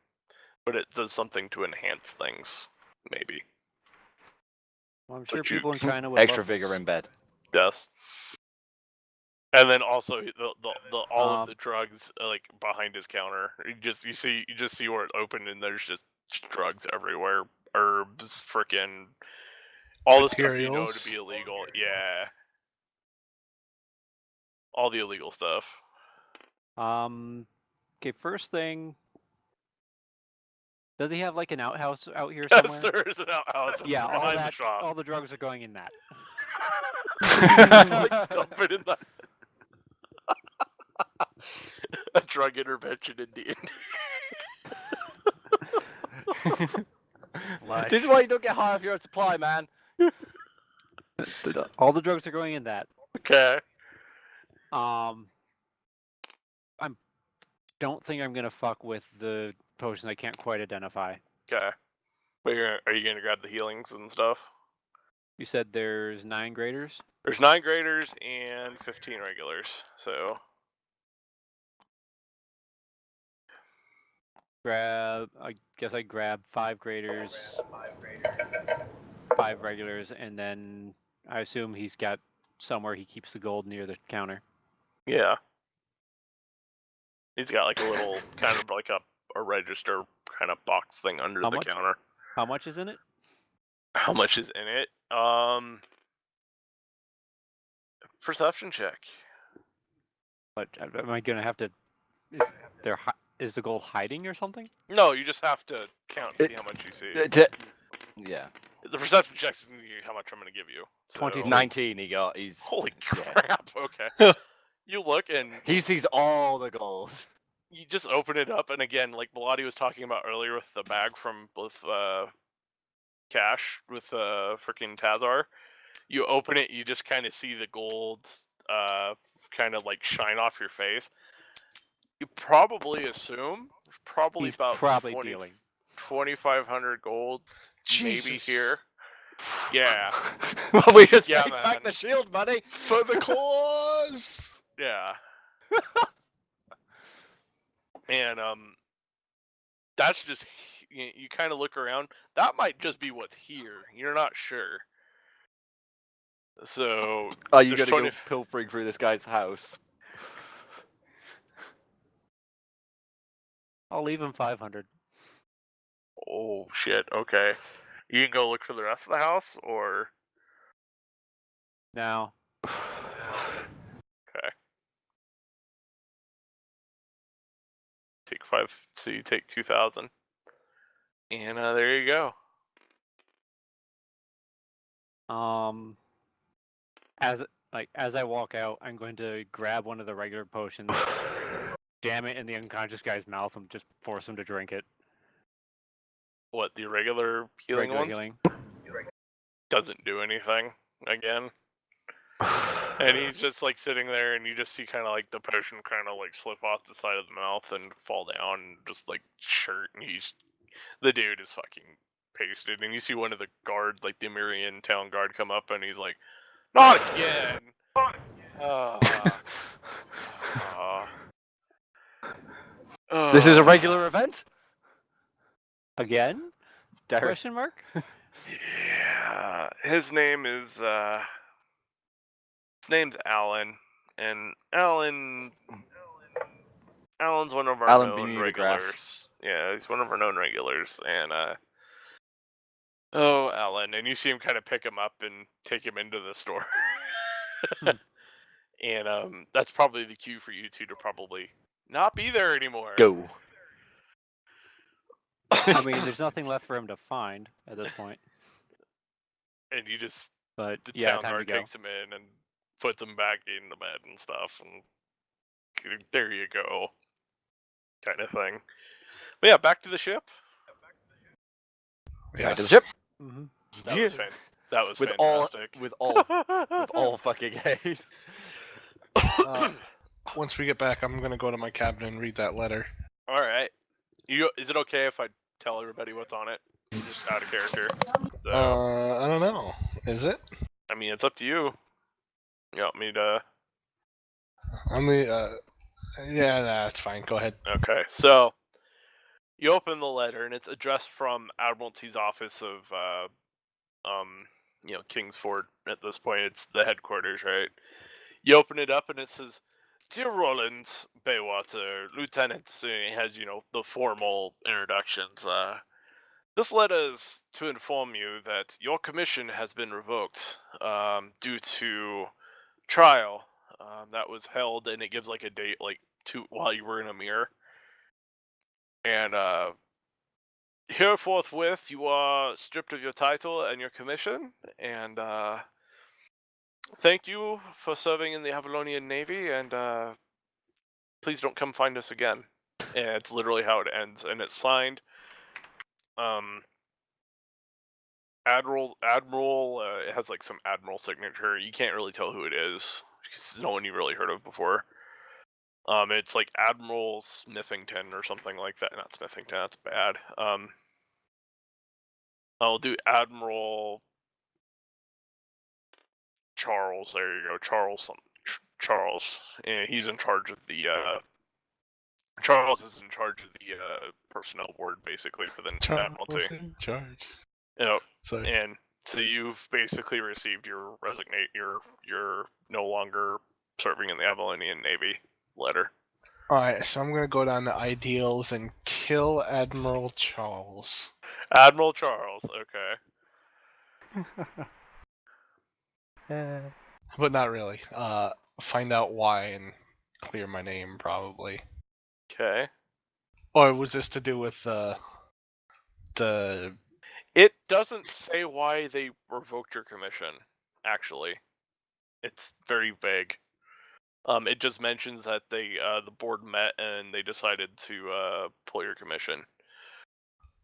but it does something to enhance things, maybe. Well, I'm sure But you- people in China would Extra love vigor this. in bed. Yes. And then also the all of Um, the drugs like behind his counter. You just see where it's open and there's just drugs everywhere. Herbs, frickin' all the stuff you know to Materials. be illegal. Yeah. All the illegal stuff. Okay, first thing. Does he have like an outhouse out here Yes, somewhere? there is an outhouse Yeah, all behind the that, shop. all the drugs are going in that. Like, dump it in the a drug intervention in D&D. This is why you don't get high off your own supply, man. All the drugs are going in that. Okay. Don't think I'm gonna fuck with the potion I can't quite identify. Okay. But are you gonna grab the healings and stuff? You said there's 9 graders. There's 9 graders and 15 regulars. So I guess I grab 5 graders, 5 regulars, and then I assume he's got somewhere he keeps the gold near the counter. yeah. He's got like a little kind of like a register kind of box thing under How the much? counter. How much is in it? How much is in it? Perception check. But am I gonna have to? Is the gold hiding or something? No, you just have to count and see how much you see. Yeah. The perception check is gonna give you how much I'm gonna give you. So, 23. 19 he got. He's Holy Yeah. crap! Okay. You look and he sees all the gold. you just open it up, and again, like Melody was talking about earlier with the bag from both Cash with freaking Tazar, you open it, you just kind of see the gold kind of like shine off your face. You probably assume there's probably He's about probably 20 dealing. 2,500 gold maybe Jesus. here. Yeah, Well, we just Yeah, paid back the man. shield money. For the cause. yeah. And that's just you kind of look around. That might just be what's here. You're not sure. So Are you there's gonna 20 go pilfering through this guy's house? I'll leave him 500. Oh shit. Okay. You can go look for the rest of the house, or Now, okay. Take 5. So you take 2,000, and there you go. as I walk out, I'm going to grab one of the regular potions, jam it in the unconscious guy's mouth, and just force him to drink it. What, the regular healing Regular ones? healing. Doesn't do anything again. And he's just like sitting there, and you just see kind of like the potion kind of like slip off the side of the mouth and fall down, and just like shirt, and the dude is fucking pasted, and you see one of the guards, like the Amirian town guard, come up, and he's like, "Not again!" This is a regular event. Again? Derek. Question mark? Yeah, his name's Alan, and Alan's one of our Alan known Beanie the Grass. regulars. Yeah, he's one of our known regulars, and oh, Alan, and you see him kind of pick him up and take him into the store. And that's probably the cue for you two to probably not be there anymore. Go. I mean, there's nothing left for him to find at this point. And you just, But the yeah, town time to guard go. takes him in and puts him back in the bed and stuff, and there you go, kind of thing. But yeah, back to the ship. Back to the ship. Mm-hmm. That was With fantastic. all fucking hate. Once we get back, I'm gonna go to my cabin and read that letter. All right. Is it okay if I tell everybody what's on it? Just out of character. So, I don't know. Is it? I mean, it's up to you. You want me to? Yeah, nah, it's fine. Go ahead. Okay. So you open the letter, and it's addressed from Admiralty's office of, Kingsford. At this point, it's the headquarters, right? You open it up, and it says, "Dear Roland Baywater, Lieutenant," it has, the formal introductions. This letter is to inform you that your commission has been revoked due to trial that was held, and it gives like a date, like while you were in a mirror. And here forthwith, you are stripped of your title and your commission, and thank you for serving in the Avalonian Navy, and please don't come find us again. And it's literally how it ends, and it's signed Admiral. It has like some admiral signature. You can't really tell who it is because it's no one you really heard of before. It's like Admiral Smithington or something like that. Not Smithington, that's bad. I'll do Admiral Charles. There you go, Charles. And he's in charge of the. Charles is in charge of the personnel board, basically, for the Admiralty. In charge. Yep. Sorry. And so you've basically received your you're no longer serving in the Avalonian Navy letter. Alright, so I'm gonna go down to ideals and kill Admiral Charles. Admiral Charles, okay. But not really. Find out why and clear my name, probably. Okay. Or was this to do with the It doesn't say why they revoked your commission, actually. It's very vague. It just mentions that the board met and they decided to pull your commission.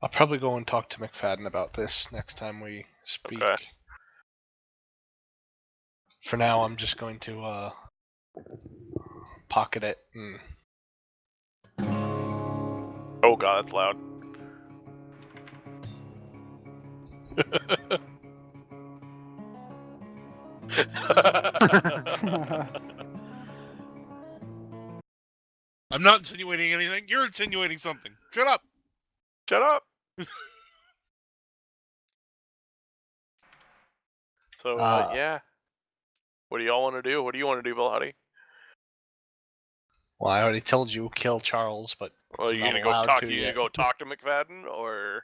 I'll probably go and talk to McFadden about this next time we speak. Okay. For now, I'm just going to pocket it. Oh god, that's loud. I'm not insinuating anything. You're insinuating something. Shut up. Shut up. So yeah. What do y'all want to do? What do you want to do, Bill Huddy? Well, I already told you kill Charles, but Well, you not gonna go allowed talk? to You yet. gonna go talk to McFadden, or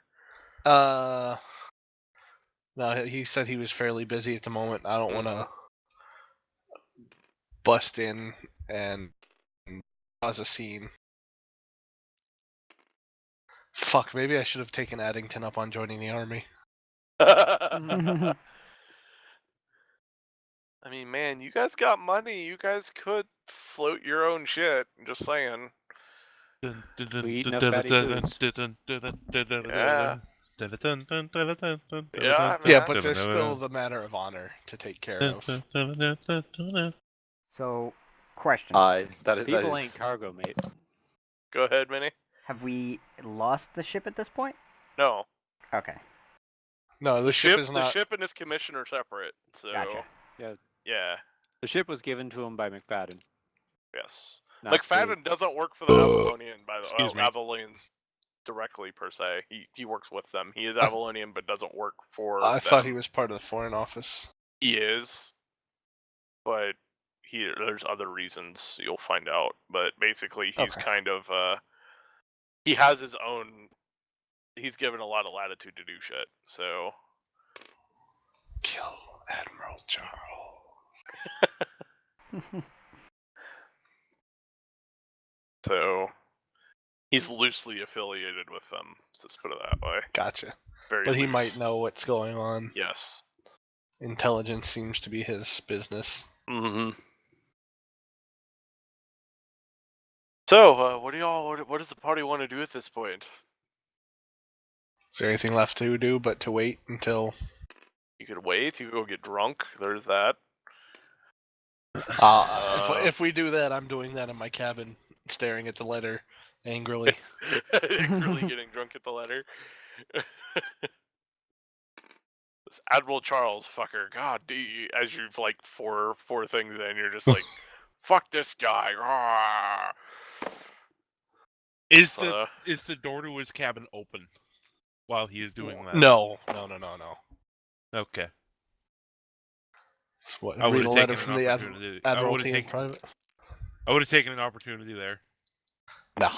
No, he said he was fairly busy at the moment. I don't want Mhm. to bust in and cause a scene. Fuck, maybe I should have taken Addington up on joining the army. I mean, man, you guys got money. You guys could float your own shit. I'm just saying. We eat enough fatty foods. Yeah. Yeah, Yeah, man. but there's still the matter of honor to take care of. So, question: that is People ain't cargo, mate. Go ahead, Minnie. have we lost the ship at this point? No. Okay, No, the ship is The not. ship and his commission are separate. So gotcha. yeah. The ship was given to him by McFadden. Yes. not McFadden doesn't work for the Avalonian, by the Excuse me. Avalonians directly per se. He works with them. He is I th- Avalonian, but doesn't work for I them. thought he was part of the Foreign Office. He is, but there's other reasons you'll find out. But basically, he's Okay. kind of he has his own. He's given a lot of latitude to do shit. So Kill Admiral Charles. so he's loosely affiliated with them. Let's put it that way. Gotcha. Very. But he loose. might know what's going on. Yes. Intelligence seems to be his business. Mm-hmm. So, what do y'all? What does the party want to do at this point? Is there anything left to do but to wait until? You could wait. You could go get drunk. There's that. If we do that, I'm doing that in my cabin, staring at the letter angrily. Really getting drunk at the letter. This Admiral Charles fucker. God, as you've like four things in, you're just like, fuck this guy. Rawr. Is the door to his cabin open while he is doing that? No. Okay. What, I would read a have letter taken from an the opportunity. I Admiralty would in private? have taken an opportunity there. No.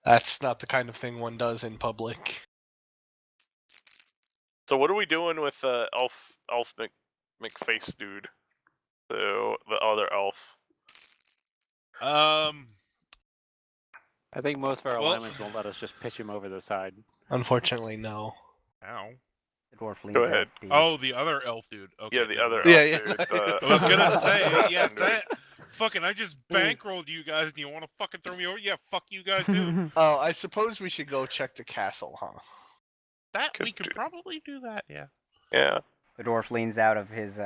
That's not the kind of thing one does in public. So what are we doing with Elf McFace dude? So the other elf. I think most of our alignments won't let us just pitch him over the side. Unfortunately, no. Ow. The dwarf leans Go out. ahead. Oh, the other elf dude. Okay. Yeah, the never other mind. elf Yeah. dude. I was gonna say, yeah, dude. that fucking. I just bankrolled you guys, and you want to fucking throw me over? Yeah, fuck you guys too. Oh, I suppose we should go check the castle, huh? That Could we could do. probably do that. Yeah. Yeah. The dwarf leans out of his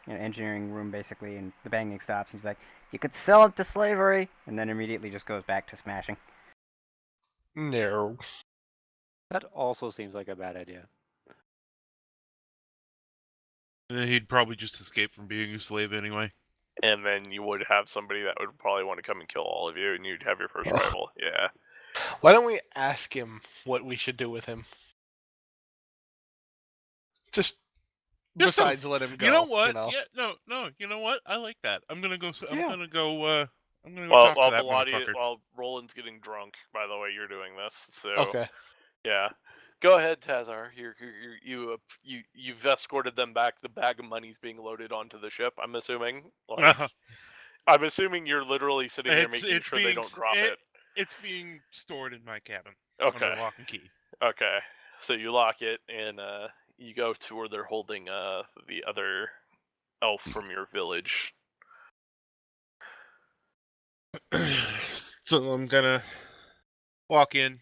engineering room, basically, and the banging stops. He's like, "You could sell it to slavery," and then immediately just goes back to smashing. No. That also seems like a bad idea. And then he'd probably just escape from being a slave anyway. And then you would have somebody that would probably want to come and kill all of you, and you'd have your first rival. Yeah. Why don't we ask him what we should do with him? Just besides let him go. You know what? You know? Yeah, no. You know what? I like that. I'm gonna go. I'm Yeah. gonna go Well, talk to that motherfucker. while Roland's getting drunk, by the way, you're doing this. So Okay. yeah. Go ahead, Tazar. You've escorted them back. The bag of money's being loaded onto the ship. I'm assuming. Like, I'm assuming you're literally sitting there making sure they don't drop it. It's being stored in my cabin. Okay. Under lock and key. Okay. So you lock it, and you go to where they're holding the other elf from your village. So I'm gonna walk in,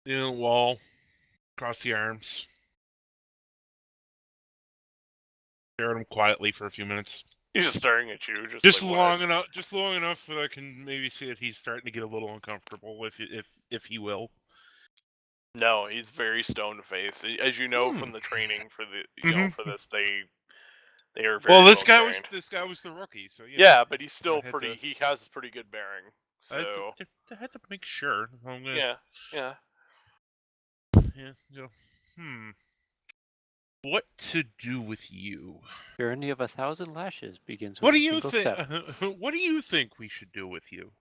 wall, cross the arms, stare at him quietly for a few minutes. He's just staring at you, Just like, long enough that I can maybe see that he's starting to get a little uncomfortable, if he will. No, he's very stone faced. As you know from the training for the for this, they are very Well, well this guy trained. was the rookie, so Yeah, but he's still had pretty. to- He has pretty good bearing. So I had to make sure. I'm gonna, yeah. yeah. You know, what to do with you? Journey of 1,000 lashes begins with What a do you single think? step. What do you think we should do with you?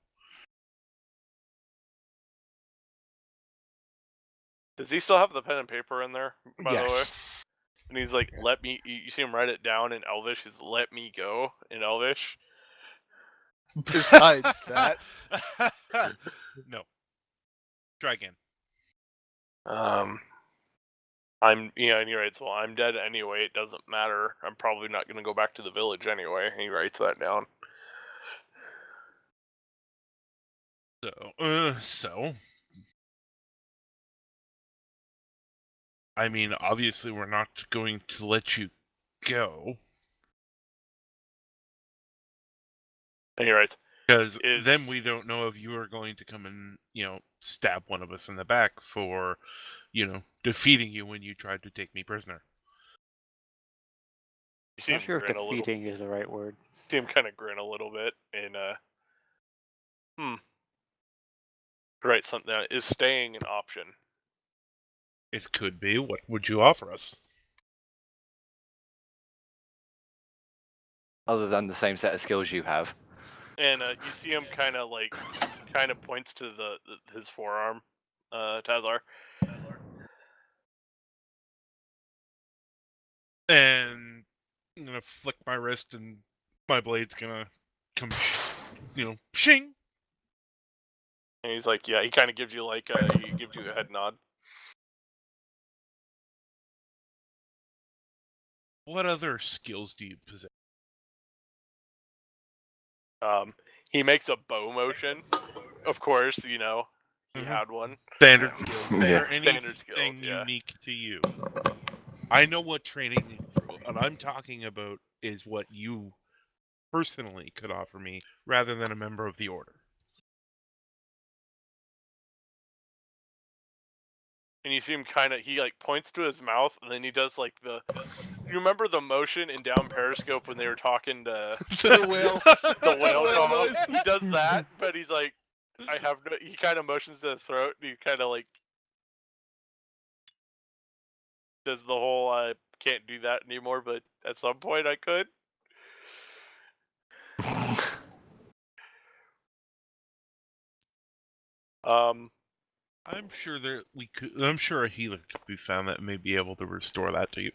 Does he still have the pen and paper in there? By the way. Yes. And he's like, "Let me." You see him write it down in Elvish. He's "Let me go" in Elvish. Besides that, No. Try again. I'm and he writes, "Well, I'm dead anyway. It doesn't matter. I'm probably not gonna go back to the village anyway." And he writes that down. So, I mean, obviously, we're not going to let you go. And he writes, Because Is- then we don't know if you are going to come and, stab one of us in the back for, defeating you when you tried to take me prisoner. you see Not him sure if grin a little. defeating is the right word. See him kind of grin a little bit and write something down. Is staying an option? It could be. What would you offer us? Other than the same set of skills you have. And you see him kind of points to his forearm, Tazar. And I'm gonna flick my wrist, and my blade's gonna come, shing. And he's like, yeah. He kind of gives you a head nod. What other skills do you possess? He makes a bow motion. Of course, he had one. Standard skills. Yeah. Or Standard skills, anything yeah. unique to you. I know what training what I'm talking about is what you personally could offer me, rather than a member of the order. And you see him he points to his mouth, and then he does you remember the motion in down Periscope when they were talking to the whale. the whale combo? He does that, but he's like, he kind of motions to the throat, and he kind of does the whole I can't do that anymore, but at some point I could. I'm sure I'm sure a healer could be found that may be able to restore that to you.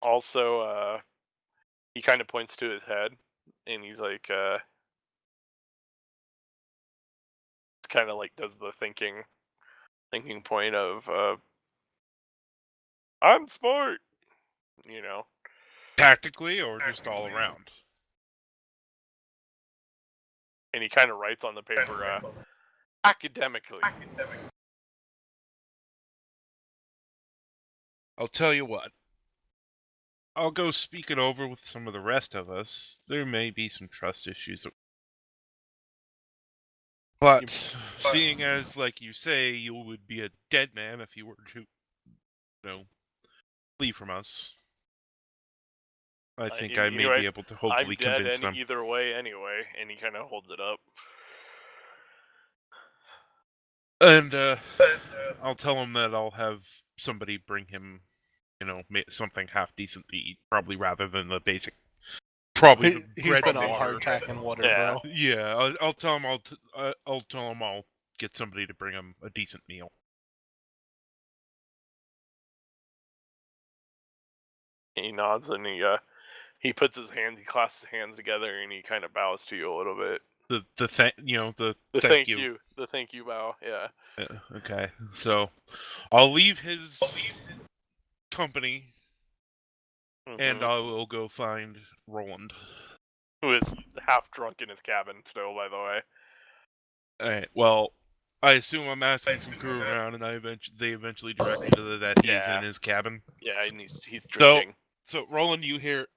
Also, he kind of points to his head, and he's like, kind of does the thinking point of, I'm smart, Tactically, or just all around? And he kind of writes on the paper, academically. I'll tell you what. I'll go speak it over with some of the rest of us. There may be some trust issues. But seeing as, like you say, you would be a dead man if you were to, flee from us, I think I may be able to hopefully I'm dead convince them. either way anyway, and he kind of holds it up. And I'll tell him that I'll have somebody bring him, something half decent to eat, probably rather than the basic. Probably the He's bread been and on water. hardtack and water, Yeah. bro. Yeah, I'll tell him I'll get somebody to bring him a decent meal. He nods and he puts his hands, he clasps his hands together, and he kind of bows to you a little bit. The thank you. The thank you bow. Yeah. Okay, so I'll leave his company, and I will go find Roland. Who is half drunk in his cabin still, by the way. Alright, well, I assume I'm asking some crew around, and they eventually direct me to that he is in his cabin. Yeah, and he's drinking. So Roland, you hear?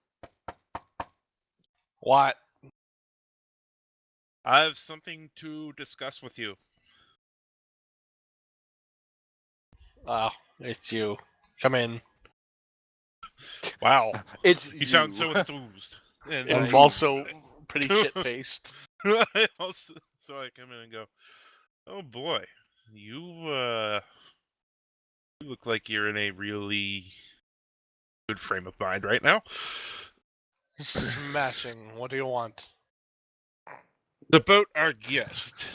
What? I have something to discuss with you. Oh, it's you. Come in. Wow. It's You sound so enthused. And I'm I- also pretty shit-faced. so I come in and go, oh boy, you look like you're in a really good frame of mind right now. Smashing. What do you want? About our guest.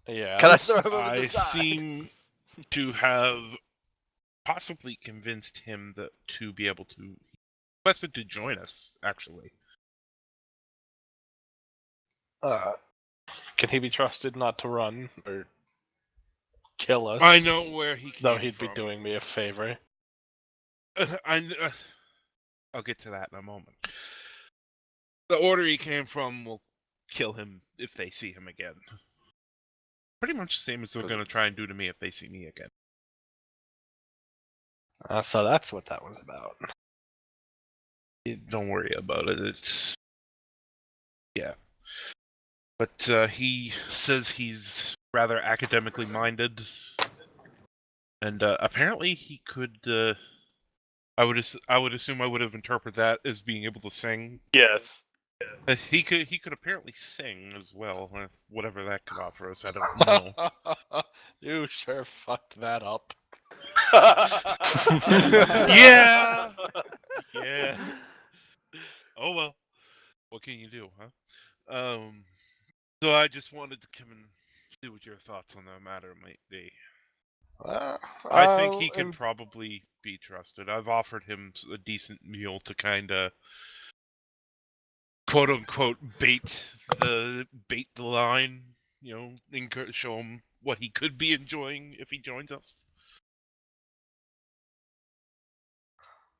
Yeah. Can I throw him over I the side? seem to have possibly convinced him that to be able to requested to join us, actually. Can he be trusted not to run or kill us? I know where he came Though he'd from. be doing me a favor. I'll get to that in a moment. The order he came from will kill him if they see him again. Pretty much the same as they're going to try and do to me if they see me again. So that's what that was about. Don't worry about it. It's... Yeah. But he says he's rather academically minded. And apparently he could... I would assume I would have interpreted that as being able to sing. Yes. He could apparently sing as well, whatever that could offer us. I don't know. You sure fucked that up. Yeah. Yeah. Oh well. What can you do, huh? So I just wanted to come and see what your thoughts on the matter might be. I think he could probably be trusted. I've offered him a decent meal to kind of quote unquote bait the line, show him what he could be enjoying if he joins us.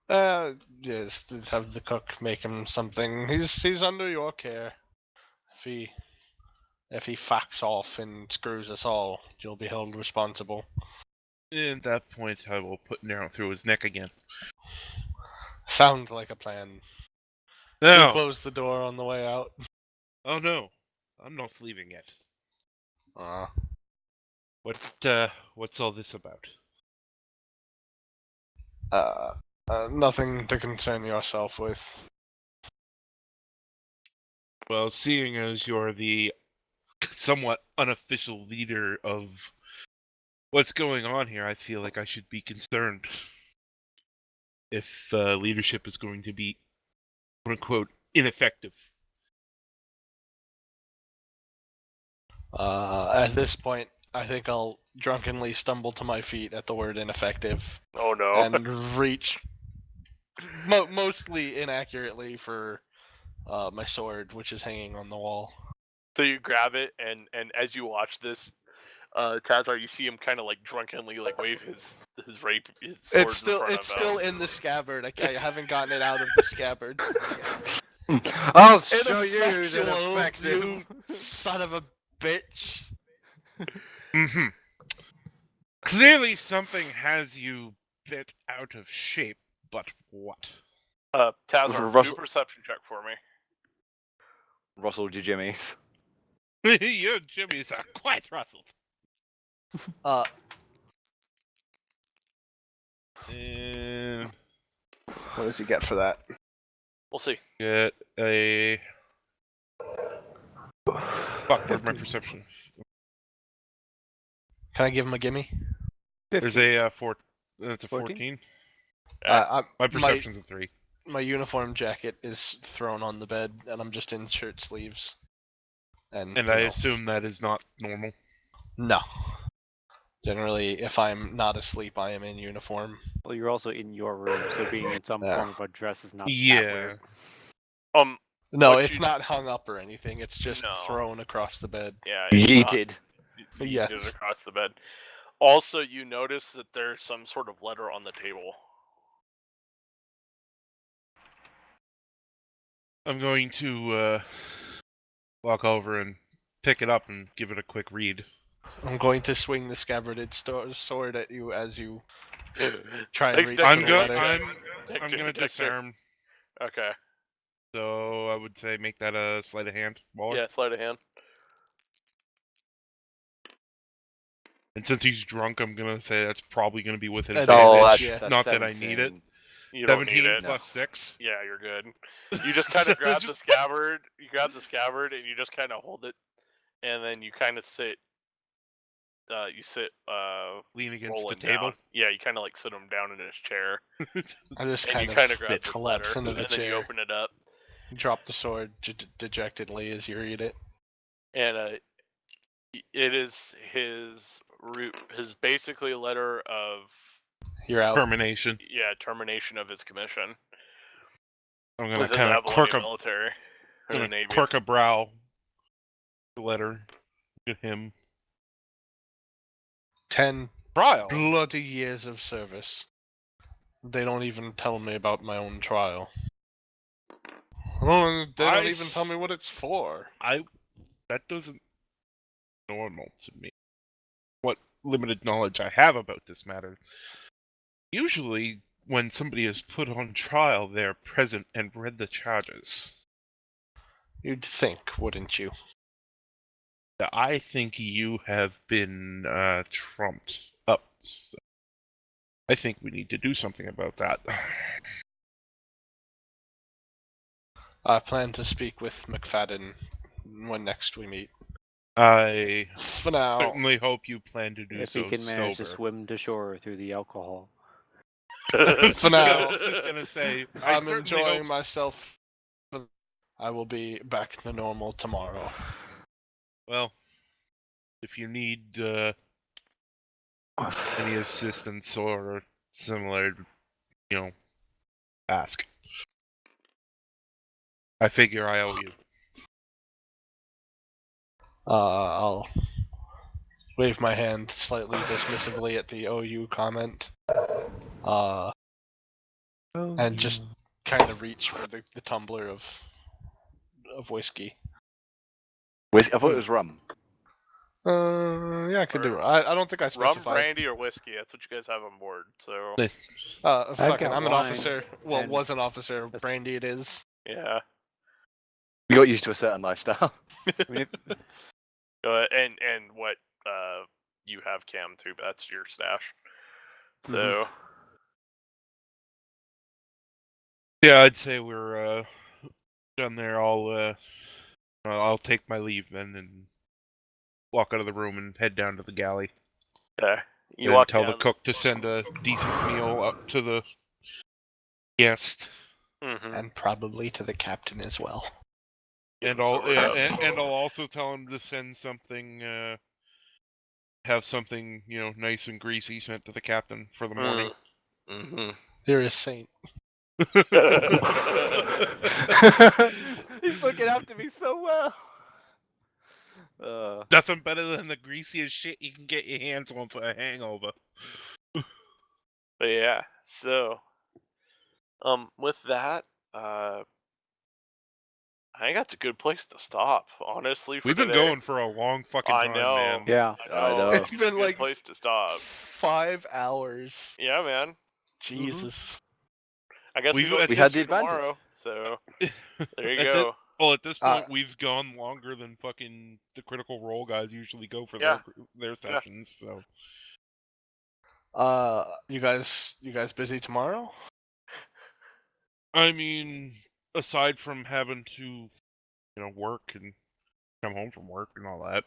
Yes, have the cook make him something. He's under your care. If he fucks off and screws us all, you'll be held responsible. And at that point, I will put an arrow through his neck again. Sounds like a plan. No. You close the door on the way out. Oh no, I'm not leaving yet. What's all this about? Nothing to concern yourself with. Well, seeing as you're the somewhat unofficial leader of what's going on here, I feel like I should be concerned if leadership is going to be, quote unquote, ineffective. At this point, I think I'll drunkenly stumble to my feet at the word ineffective Oh no. and reach mostly inaccurately for my sword, which is hanging on the wall. So you grab it, and as you watch this, Tazar, you see him kind of like drunkenly like wave his sword It's still in the scabbard. I haven't gotten it out of the scabbard. I'll show you who's Ineffectual, ineffective. you son of a bitch. Mm-hmm. Clearly something has you bit out of shape, but what? Tazar, Russell- do a perception check for me. Rustled your jimmies. Your jimmies are quite rustled. And What does he get for that? We'll see. get a... Fuck, where's my perception? Can I give him a gimme? There's a that's a 14. My perception's a 3. My uniform jacket is thrown on the bed, and I'm just in shirt sleeves. And I assume that is not normal. No. Generally, if I'm not asleep, I am in uniform. Well, you're also in your room, so being in some Yeah. form of a dress is not that Yeah. weird. No, What it's you- not hung up or anything. It's just No. thrown across the bed. Yeah. it's not- Yeeted. you Yes. did it across the bed. Also, you notice that there's some sort of letter on the table. I'm going to walk over and pick it up and give it a quick read. I'm going to swing the scabbarded sword at you as you try and Thanks, reach Dexter. for the letter. I'm gonna Dexter. disarm. Okay. So I would say make that a sleight of hand. Waller. Yeah, sleight of hand. And since he's drunk, I'm gonna say that's probably gonna be with Advantage, advantage. yeah. That's Not that I need it. 17. You don't need 17 it. plus 6. Yeah, you're good. You just kind of grab the Just scabbard. You grab the scabbard and you just kind of hold it, and then you kind of sit. You sit. lean against the Rolling table. down. Yeah, you kind of like sit him down in his chair, I just and kind you kind of of grab the collapse letter, into the and then you chair. open it up, Drop the sword dejectedly as you read it. and it is his basically a letter of You're out. Termination. termination of his commission I'm gonna within kind the of Avalonian military or the gonna Navy. quirk a brow. The letter to him. 10 Trial. bloody years of service. They don't even tell me about my own trial. Oh, they don't even tell me what it's for. That doesn't normal to me. What limited knowledge I have about this matter. Usually, when somebody is put on trial, they're present and read the charges. You'd think, wouldn't you? I think you have been trumped up. So I think we need to do something about that. I plan to speak with McFadden when next we meet. I For now, certainly hope you plan to do If so he can manage to sober. swim to shore through the alcohol. for now, Just gonna say, I'm certainly enjoying hope myself. I will be back to normal tomorrow. Well, if you need any assistance or similar, ask. I figure I owe you. I'll wave my hand slightly dismissively at the OU comment. And just kind of reach for the tumbler of whiskey. I thought it was rum. Yeah, I could do it. I don't think I Rum, specified. brandy, or whiskey. That's what you guys have on board. So Fucking, got I'm an wine officer. Well, and- was an officer. Brandy it is. yeah. You got used to a certain lifestyle. I mean, And what you have, Cam, too. But that's your stash. So Yeah, I'd say we're done there. I'll take my leave then and walk out of the room and head down to the galley. yeah, you and walk tell down. the cook to send a decent meal up to the guest. Mhm. And probably to the captain as well. And Give us I'll a rub. and I'll also tell him to send something, have something nice and greasy sent to the captain for the morning. Mhm. There is Saint. He's looking after me so well. Nothing better than the greasiest shit you can get your hands on for a hangover. But yeah, so with that, I think that's a good place to stop. Honestly, for We've been today. going for a long fucking I time, know. man. yeah. I know. It's a been good like place to stop. 5 hours. Yeah, man. Jesus. I guess We've- we at We go had the tomorrow. So there you At go. At this point, we've gone longer than fucking the Critical Role guys usually go for Yeah. their sessions. So You guys busy tomorrow? I mean, aside from having to, work and come home from work and all that,